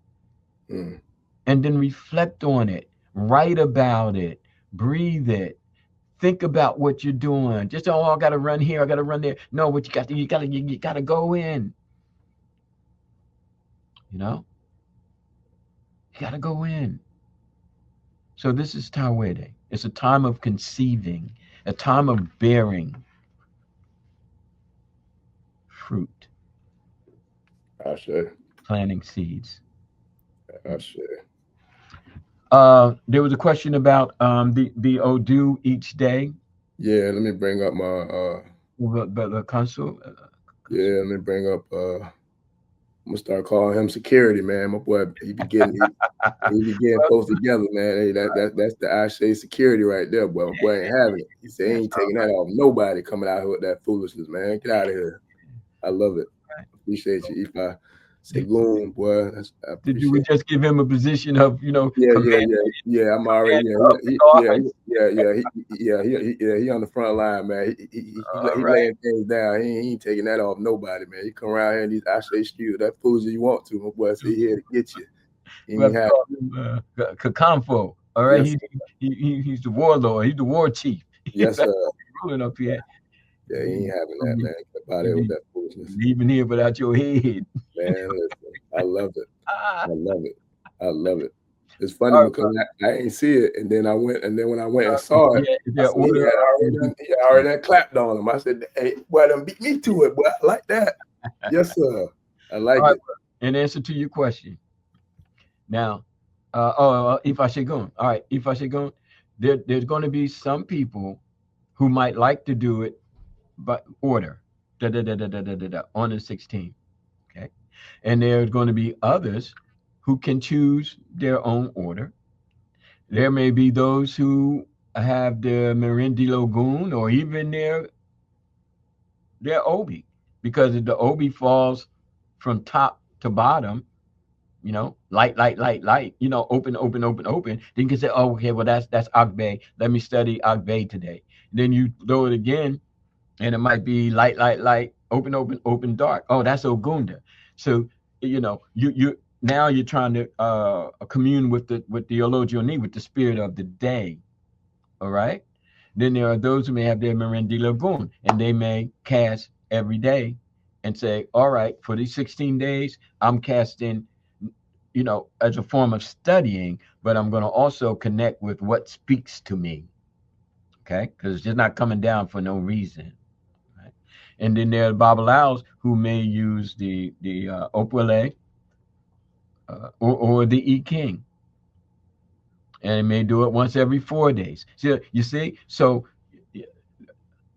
and then reflect on it, write about it, breathe it. Think about what you're doing. Just I got to run here, I got to run there. No, what you got to go in. You got to go in. So this is Tawede. It's a time of conceiving, a time of bearing fruit. Ashe. Planting seeds. Ashe. There was a question about the Odu each day. Yeah, let me bring up my the console. Yeah, let me bring up gonna start calling him security, man. My boy, he be getting close together, man. Hey, that's the Isese security right there, boy. My boy ain't having it. He said he ain't taking that off nobody coming out here with that foolishness, man. Get out of here. I love it. Appreciate you, Ifa. Say goon, boy. I Did you just give him a position of, you know, yeah. I'm already, he on the front line, man. He laying things down. He ain't taking that off nobody, man. You come around here and these Isese skewed that fools you want to, my boy. Say he here to get you. Kakamfo. All right, yes, he's the warlord. He's the war chief. Yes, sir. Ruling up here. Yeah, he ain't having that, man. Get out of here with that foolishness. Leaving here without your head. Man, listen, I love it. I love it. It's funny because I ain't see it, and then when I went and saw it, he already clapped on him. I said, "Hey, boy, them beat me to it, boy. I like that." Yes, sir. I like it. In answer to your question, now, Ifa Shegun. All right, Ifa Shegun. There's going to be some people who might like to do it, but order on the 16th. Okay, and there's going to be others who can choose their own order. There may be those who have their Merindi Logun or even their Obi, because if the Obi falls from top to bottom, you know, light, you know, open, then you can say, oh, okay, well, that's Egbe. Let me study Egbe today. Then you throw it again, and it might be light, open, dark. Oh, that's Ogunda. So, you know, now you're trying to commune with the Ologioni, with the spirit of the day. All right. Then there are those who may have their Merindi Lagoon, and they may cast every day and say, all right, for these 16 days, I'm casting, you know, as a form of studying, but I'm going to also connect with what speaks to me. Okay. Because it's just not coming down for no reason. Right? And then there are Babalaos who may use the Opwele or the E King. And it may do it once every 4 days. So you see, so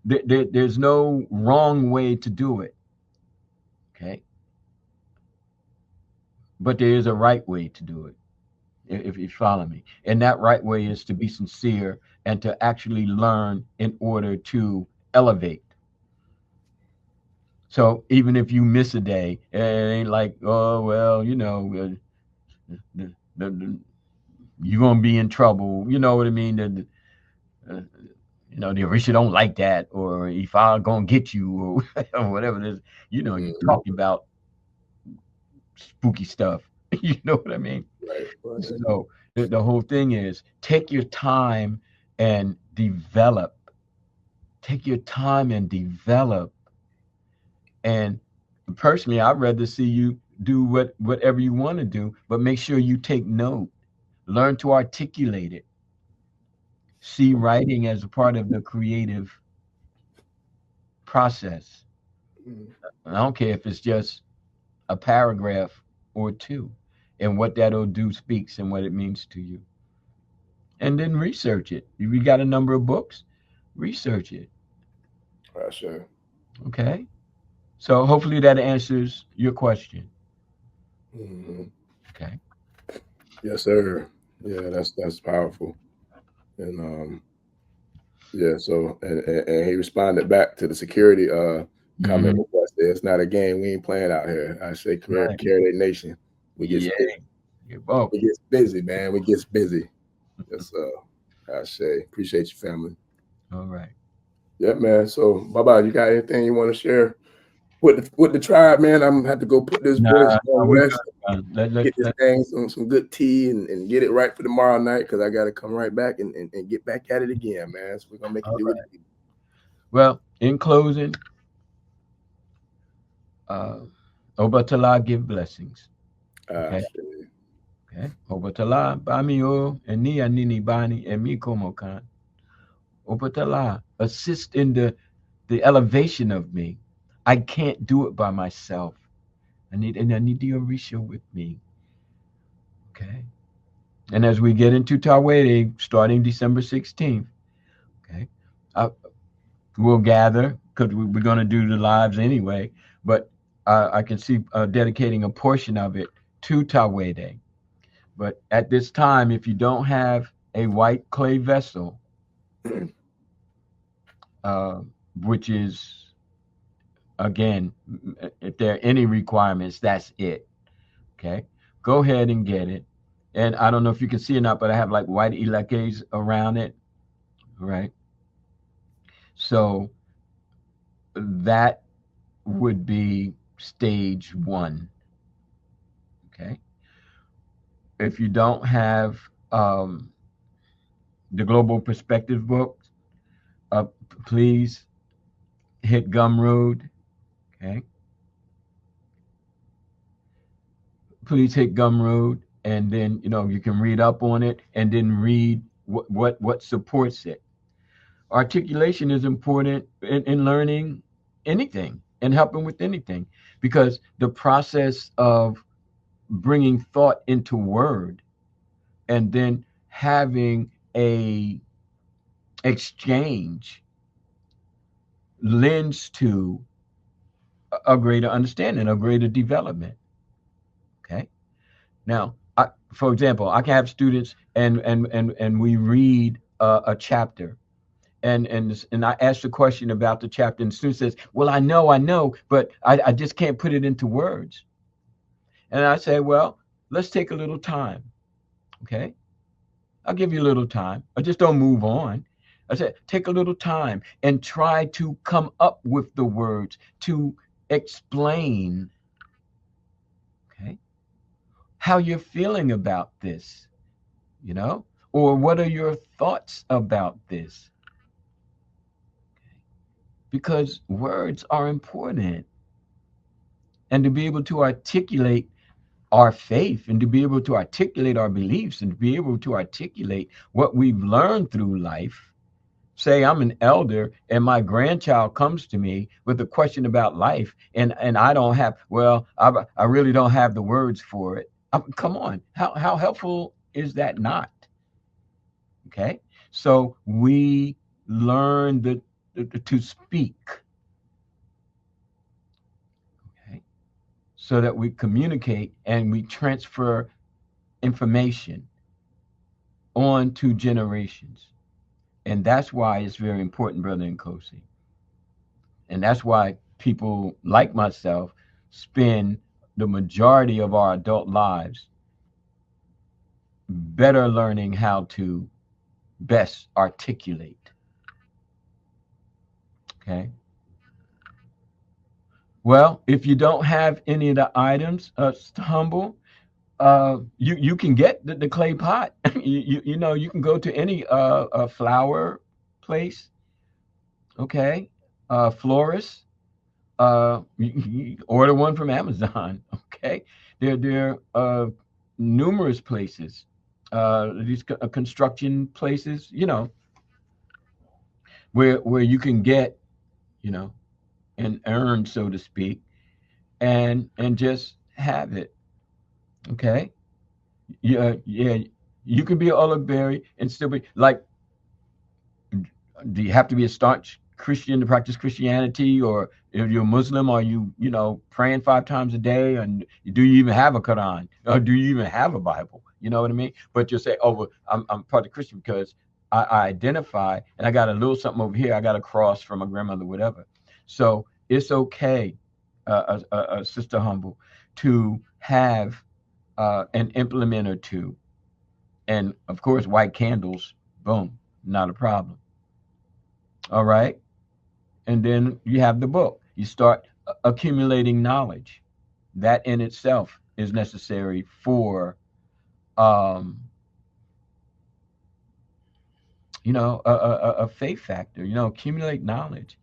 there's no wrong way to do it. Okay. But there is a right way to do it, if you follow me. And that right way is to be sincere and to actually learn in order to elevate. So even if you miss a day, it ain't like, oh, well, you know, you're going to be in trouble. You know what I mean? You know, the Orisha don't like that, or if I'm going to get you, or whatever it is. You know, you're talking about spooky stuff. You know what I mean? Right. So the whole thing is take your time and develop. Take your time and develop. And personally, I'd rather see you do whatever you want to do, but make sure you take note. Learn to articulate it. See writing as a part of the creative process. I don't care if it's just a paragraph or two, and what that Odu speaks and what it means to you. And then research it. If you got a number of books, research it. Sure. Okay. So hopefully that answers your question. Okay. Yes, sir. Yeah, that's powerful. And yeah, so and he responded back to the security comment request. It's not a game. We ain't playing out here. I say carry that nation. We get busy, man. We get busy. Yes, I say appreciate you, family. All right. Yeah, man. So bye. You got anything you want to share with the tribe, man? I'm gonna have to go put this voice on rest. Get this thing some good tea and get it right for tomorrow night, because I got to come right back and get back at it again, man. So we're gonna make it do it. Well, in closing, Obatala give blessings. Okay. Obatala bamio eni anini bani emi komokan. Obatala assist in the elevation of me. I can't do it by myself. I need the Orisha with me. Okay. And as we get into Tawede, starting December 16th, okay, we'll gather, because we're going to do the lives anyway. But I can see dedicating a portion of it to Tawede. But at this time, if you don't have a white clay vessel, which is, again, if there are any requirements, that's it. Okay, go ahead and get it. And I don't know if you can see it not, but I have like white ilekes around it, right? So that would be stage one. Okay, if you don't have the Global Perspective book, please hit Gumroad. Okay, please hit Gumroad, and then you can read up on it, and then read what supports it. Articulation is important in learning anything and helping with anything, because the process of bringing thought into word and then having a exchange lends to a greater understanding, a greater development. Okay. Now, for example, I can have students and we read a chapter, and I ask the question about the chapter, and the student says, "Well, I know, but I just can't put it into words." And I say, "Well, let's take a little time." Okay, I'll give you a little time. I just don't move on. I said, take a little time and try to come up with the words to explain, okay, how you're feeling about this, or what are your thoughts about this? Because words are important. And to be able to articulate our faith, and to be able to articulate our beliefs, and to be able to articulate what we've learned through life. Say I'm an elder and my grandchild comes to me with a question about life, and I don't have, I really don't have the words for it. Come on, how helpful is that not? Okay, so we learn to speak, okay, so that we communicate and we transfer information on to generations. And that's why it's very important, Brother Nkosi. And that's why people like myself spend the majority of our adult lives better learning how to best articulate. Okay. Well, if you don't have any of the items, Humble, you can get the clay pot. You can go to any flower place, okay, florist. You order one from Amazon. Okay, there are numerous places, these construction places, where you can get, an urn, so to speak, and just have it. Okay, yeah, you can be an olive berry and still be like. Do you have to be a staunch Christian to practice Christianity, or if you're a Muslim, are you, praying 5 times a day, and do you even have a Quran, or do you even have a Bible? You know what I mean? But you'll say, oh, well, I'm part of Christian because I identify, and I got a little something over here. I got a cross from my grandmother, whatever. So it's okay, Sister Humble, to have an implement or two, and of course, white candles. Boom, not a problem. All right. And then you have the book. You start accumulating knowledge. That in itself is necessary for, a faith factor. Accumulate knowledge.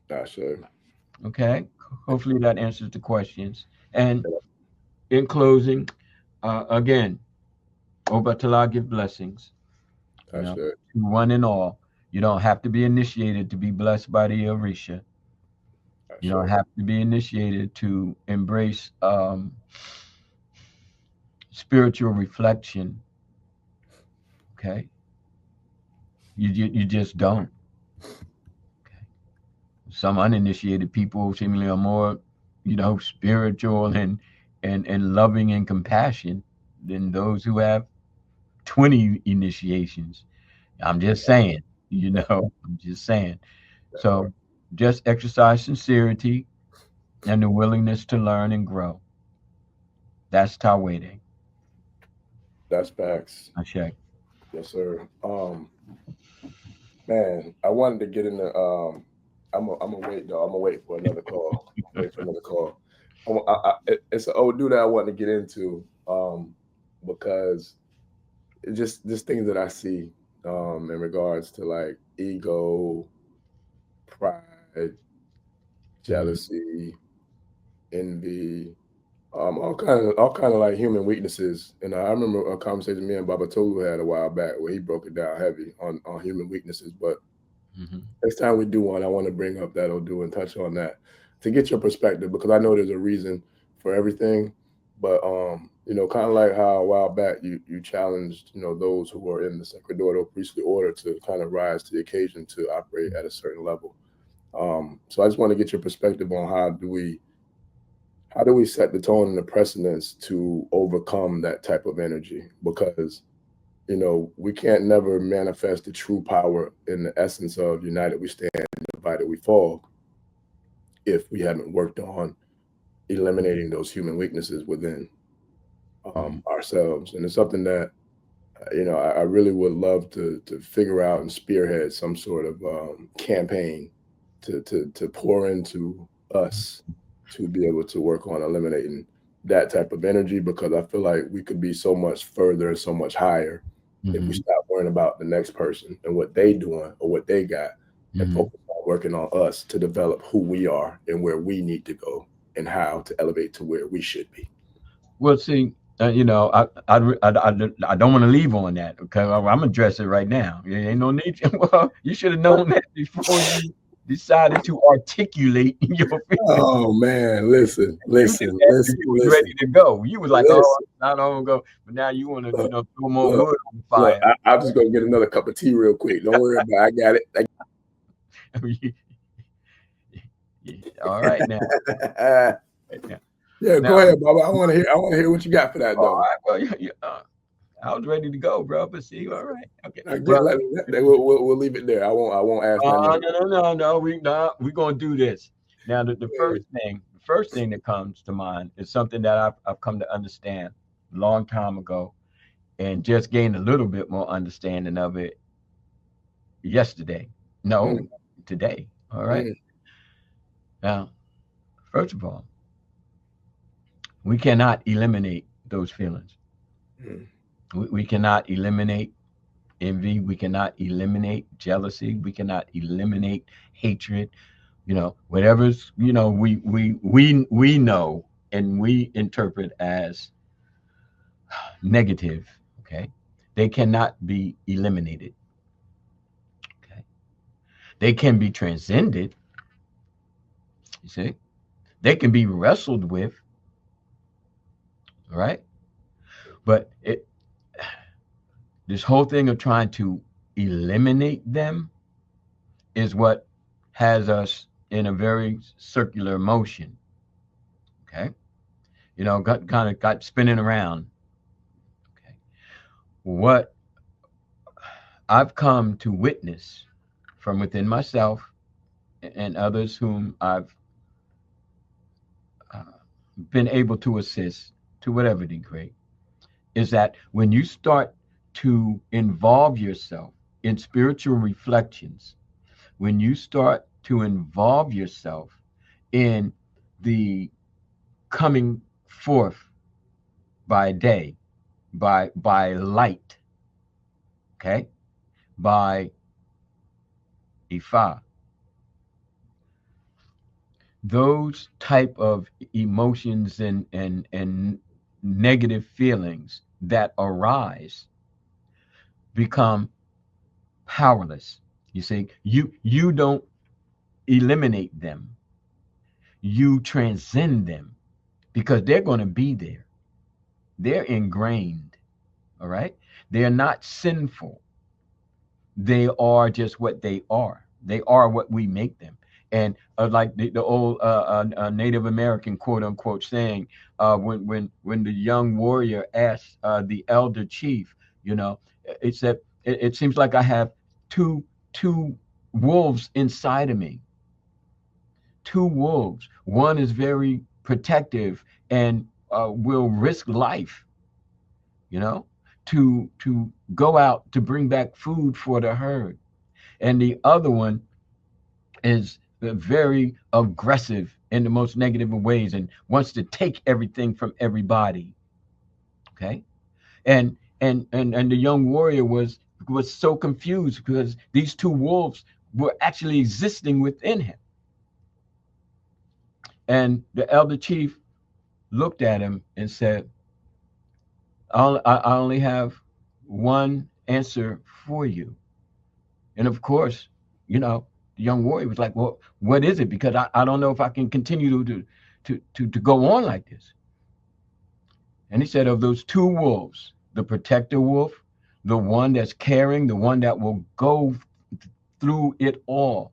That's it. Okay. Hopefully that answers the questions. And in closing, again, Obatala give blessings. That's it. To one and all. You don't have to be initiated to be blessed by the Orisha. You don't have to be initiated to embrace spiritual reflection. Okay, you just don't. Okay, some uninitiated people seemingly are more, spiritual and loving and compassion than those who have 20 initiations. I'm just saying, I'm just saying. So just exercise sincerity and the willingness to learn and grow. That's Tawede. That's facts. I check. Yes, sir. Man, I wanted to get into I'm gonna wait though. I'm gonna wait for another call. Wait for another call. It's an Odu that I want to get into because it just things that I see in regards to like ego, pride, jealousy, envy, all kind of like human weaknesses. And I remember a conversation me and Baba Tolu had a while back where he broke it down heavy on human weaknesses. But next time we do one, I want to bring up that Odu and touch on that to get your perspective, because I know there's a reason for everything. But kind of like how a while back you challenged, those who are in the sacred order or priestly order to kind of rise to the occasion to operate at a certain level. So I just want to get your perspective on how do we set the tone and the precedence to overcome that type of energy? Because, we can't never manifest the true power in the essence of united we stand, divided we fall, if we haven't worked on eliminating those human weaknesses within ourselves. And it's something that, I really would love to figure out and spearhead some sort of campaign to pour into us to be able to work on eliminating that type of energy, because I feel like we could be so much further and so much higher if we stop worrying about the next person and what they doing or what they got and focus on working on us to develop who we are and where we need to go and how to elevate to where we should be. Well, see, I don't want to leave on that, because I'm gonna address it right now. There ain't no need. Well, you should have known that before you decided to articulate your feelings. Oh man, listen. You was ready to go. You was like, I don't go, but now you want to, throw more wood on the fire. Look, I'm just gonna get another cup of tea real quick. Don't worry about it. I got it. All right now. Yeah, go ahead, Baba. I want to hear what you got for that, though. All right, well, I was ready to go, bro. But see, all right, okay. We'll leave it there. I won't ask. No. We're gonna do this now. The first thing that comes to mind is something that I've come to understand a long time ago, and just gained a little bit more understanding of it today. All right. Now, first of all, we cannot eliminate those feelings. We cannot eliminate envy. We cannot eliminate jealousy. We cannot eliminate hatred. Whatever's we know and we interpret as negative. Okay, they cannot be eliminated. Okay, they can be transcended. You see, they can be wrestled with. All right, but this whole thing of trying to eliminate them is what has us in a very circular motion. Okay, got spinning around. Okay, what I've come to witness from within myself and others whom I've been able to assist to whatever degree, is that when you start to involve yourself in spiritual reflections, when you start to involve yourself in the coming forth by day, by light, okay, by IFA, those type of emotions and negative feelings that arise become powerless. You see, you don't eliminate them, you transcend them, because they're going to be there. They're ingrained. All right, they're not sinful. They are just what they are. They are what we make them. And like the old Native American quote unquote saying, when the young warrior asked the elder chief, you know, it said, it seems like I have two wolves inside of me. Two wolves. One is very protective and will risk life, you know, to go out to bring back food for the herd, and the other one is very aggressive in the most negative of ways and wants to take everything from everybody. Okay, and the young warrior was so confused because these two wolves were actually existing within him. And the elder chief looked at him and said, I only have one answer for you. And of course, you know, the young warrior was like, well, what is it? Because I don't know if I can continue to go on like this. And he said, of those two wolves, the protector wolf, the one that's caring, the one that will go through it all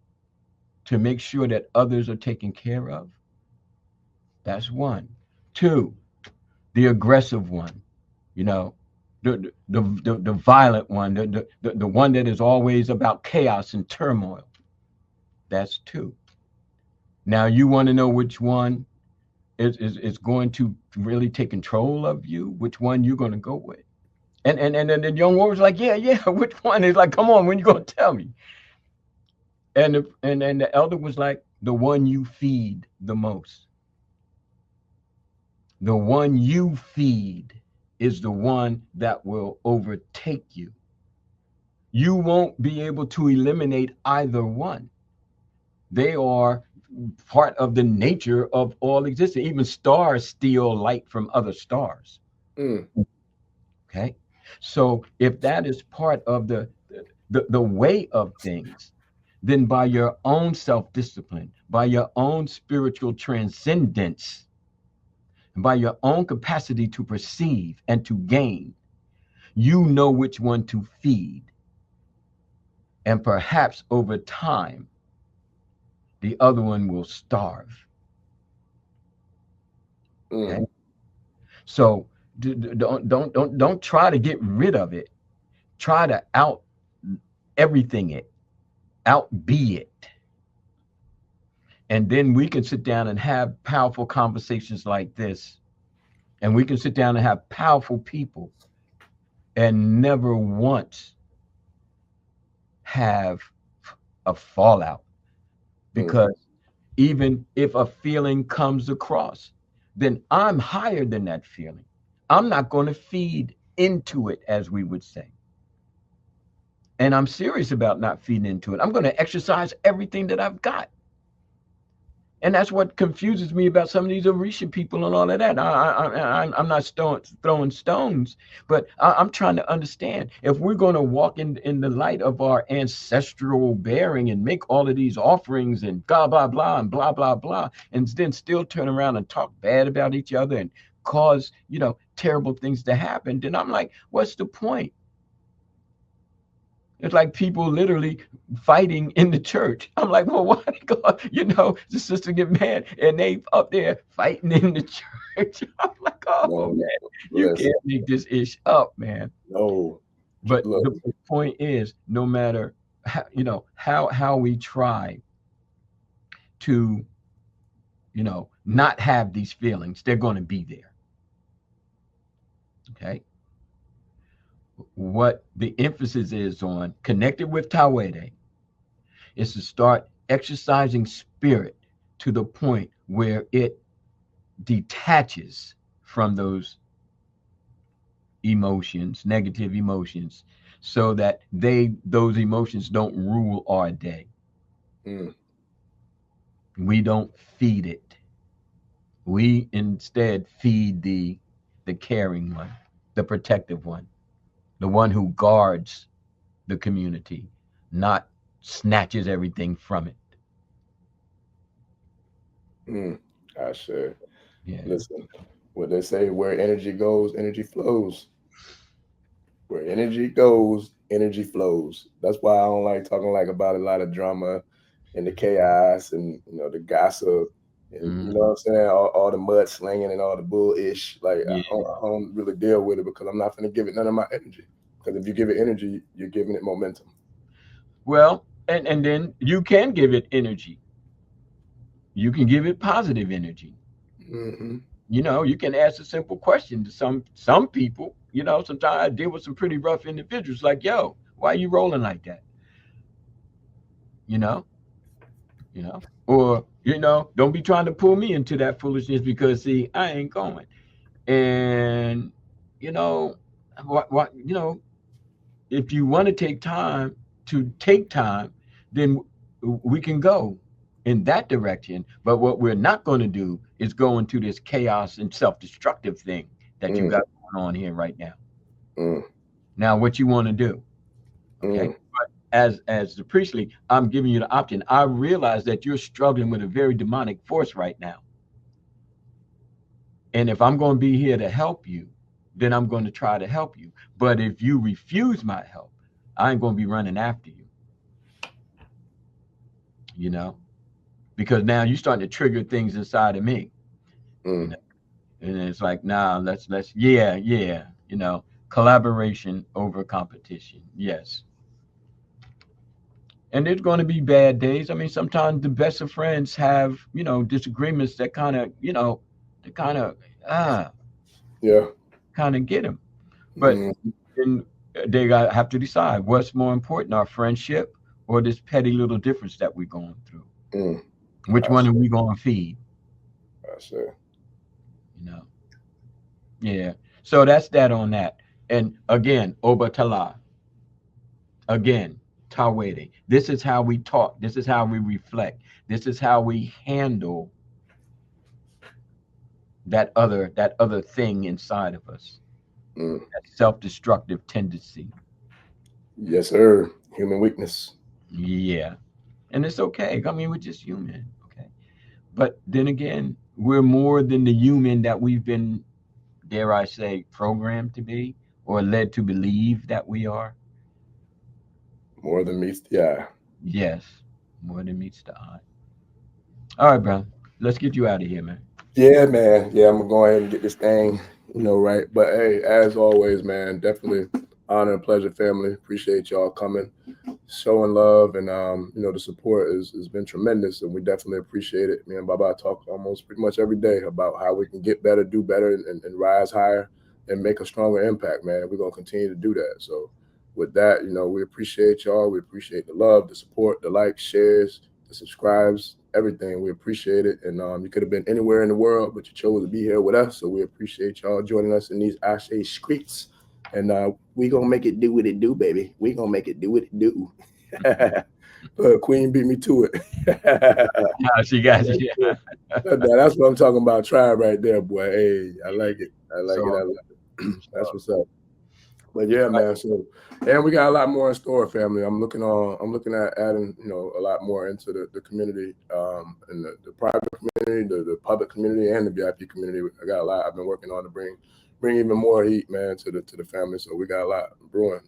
to make sure that others are taken care of. That's one. Two, the aggressive one, you know, the violent one, the one that is always about chaos and turmoil. That's two. Now you want to know which one is going to really take control of you, which one you're going to go with. And then the young woman was like, yeah, which one? Is like, come on, when you going to tell me? And the elder was like, the one you feed the most. The one you feed is the one that will overtake you. You won't be able to eliminate either one. They are part of the nature of all existence. Even stars steal light from other stars. Mm. Okay. So if that is part of the way of things, then by your own self-discipline, by your own spiritual transcendence, by your own capacity to perceive and to gain, you know which one to feed. And perhaps over time, the other one will starve. Okay? So don't try to get rid of it. Try to out everything it, out be it. And then we can sit down and have powerful conversations like this. And we can sit down and have powerful people and never once have a fallout. Because even if a feeling comes across, then I'm higher than that feeling. I'm not going to feed into it, as we would say. And I'm serious about not feeding into it. I'm going to exercise everything that I've got. And that's what confuses me about some of these Orisha people and all of that. I'm not throwing stones, but I'm trying to understand if we're going to walk in the light of our ancestral bearing and make all of these offerings and blah, blah, blah, and blah, blah, blah, and then still turn around and talk bad about each other and cause, you know, terrible things to happen, then I'm like, what's the point? It's like people literally fighting in the church. I'm like, well, why God, you know, the sister get mad and they up there fighting in the church. I'm like, oh No, man, you can't make this ish up, man. No. But the point is, no matter how, you know, how we try to, you know, not have these feelings, they're going to be there. Okay. What the emphasis is on, connected with Tawede, is to start exercising spirit to the point where it detaches from those emotions, negative emotions, so that those emotions don't rule our day. We don't feed it. We instead feed the caring one, the protective one, the one who guards the community, not snatches everything from it. I sure. Yeah. Listen, what they say, where energy goes, energy flows. Where energy goes, energy flows. That's why I don't like talking like about a lot of drama and the chaos and the gossip and you know what I'm saying, all the mud slinging and all the bullish. Like I don't really deal with it because I'm not going to give it none of my energy. Because if you give it energy, you're giving it momentum. Well, and then you can give it energy. You can give it positive energy. You can ask a simple question to some people. Sometimes I deal with some pretty rough individuals. Like, yo, why are you rolling like that? Or don't be trying to pull me into that foolishness because see, I ain't going. And what if you want to take time, then we can go in that direction. But what we're not going to do is go into this chaos and self-destructive thing that you got going on here right now. Now, what you want to do, okay? But as the priestly, I'm giving you the option. I realize that you're struggling with a very demonic force right now. And if I'm going to be here to help you, then I'm going to try to help you. But if you refuse my help, I ain't going to be running after you. Because now you're starting to trigger things inside of me. And it's like, nah, let's collaboration over competition. Yes. And there's going to be bad days. I mean, sometimes the best of friends have, disagreements that kind of get them. But then they have to decide what's more important, our friendship or this petty little difference that we're going through. Which one are we going to feed? I see. Yeah. So that's that on that. And again, Obatala. Again, Tawede. This is how we talk. This is how we reflect. This is how we handle that other thing inside of us. That self-destructive tendency. Yes, sir. Human weakness. Yeah. And it's okay. I mean, we're just human. Okay. But then again, we're more than the human that we've been, dare I say, programmed to be or led to believe that we are. More than meets the eye. Yes. More than meets the eye. All right, bro. Let's get you out of here, man. Yeah, man. Yeah, I'm going to go ahead and get this thing, right. But hey, as always, man, definitely honor and pleasure, family. Appreciate y'all coming, showing love, and the support has been tremendous, and we definitely appreciate it. Me and Baba talk almost pretty much every day about how we can get better, do better, and rise higher and make a stronger impact, man. We're going to continue to do that. So with that, we appreciate y'all. We appreciate the love, the support, the likes, shares, the subscribes, everything. We appreciate it. And you could have been anywhere in the world, but you chose to be here with us. So we appreciate y'all joining us in these IFA streets. And we gonna make it do what it do, baby. We gonna make it do what it do. Queen beat me to it. She got you. That's what I'm talking about. Try right there, boy. Hey, I like it. I like it. That's what's up. But yeah, man. So, and we got a lot more in store, family. I'm looking at adding, a lot more into the community, and the private community, the public community, and the VIP community. I got a lot I've been working on to bring even more heat, man, to the family. So we got a lot brewing,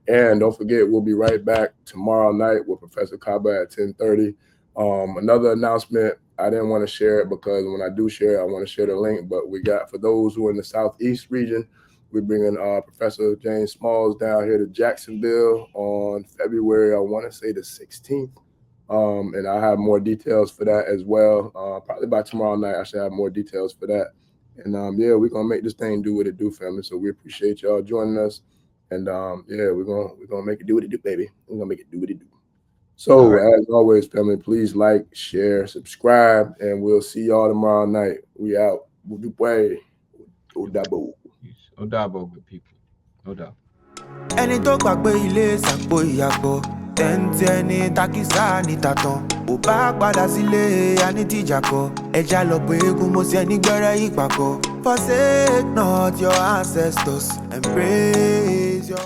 and don't forget, we'll be right back tomorrow night with Professor Kaba at 10:30. Another announcement, I didn't want to share it because when I do share it, I want to share the link. But we got, for those who are in the Southeast region, we're bringing Professor James Smalls down here to Jacksonville on February, I want to say the 16th. And I'll have more details for that as well. Probably by tomorrow night, I should have more details for that. And yeah, we're gonna make this thing do what it do, family. So we appreciate y'all joining us. And yeah, we're gonna make it do what it do, baby. We're gonna make it do what it do. So as always, family, please like, share, subscribe, and we'll see y'all tomorrow night. We out. Odabo. Odabo, good people. Odabo. Ẹni tó gbàgbé ilé ṣàpò ìyàgbọ́ tẹ́ǹtì ẹni takísà ní tàtàn ò bá padà sílé anítìjàkọ ẹja lọ pé eégún mo ṣe ní gbẹ́rẹ́ ìpàkọ́. Forsake not your ancestors and praise your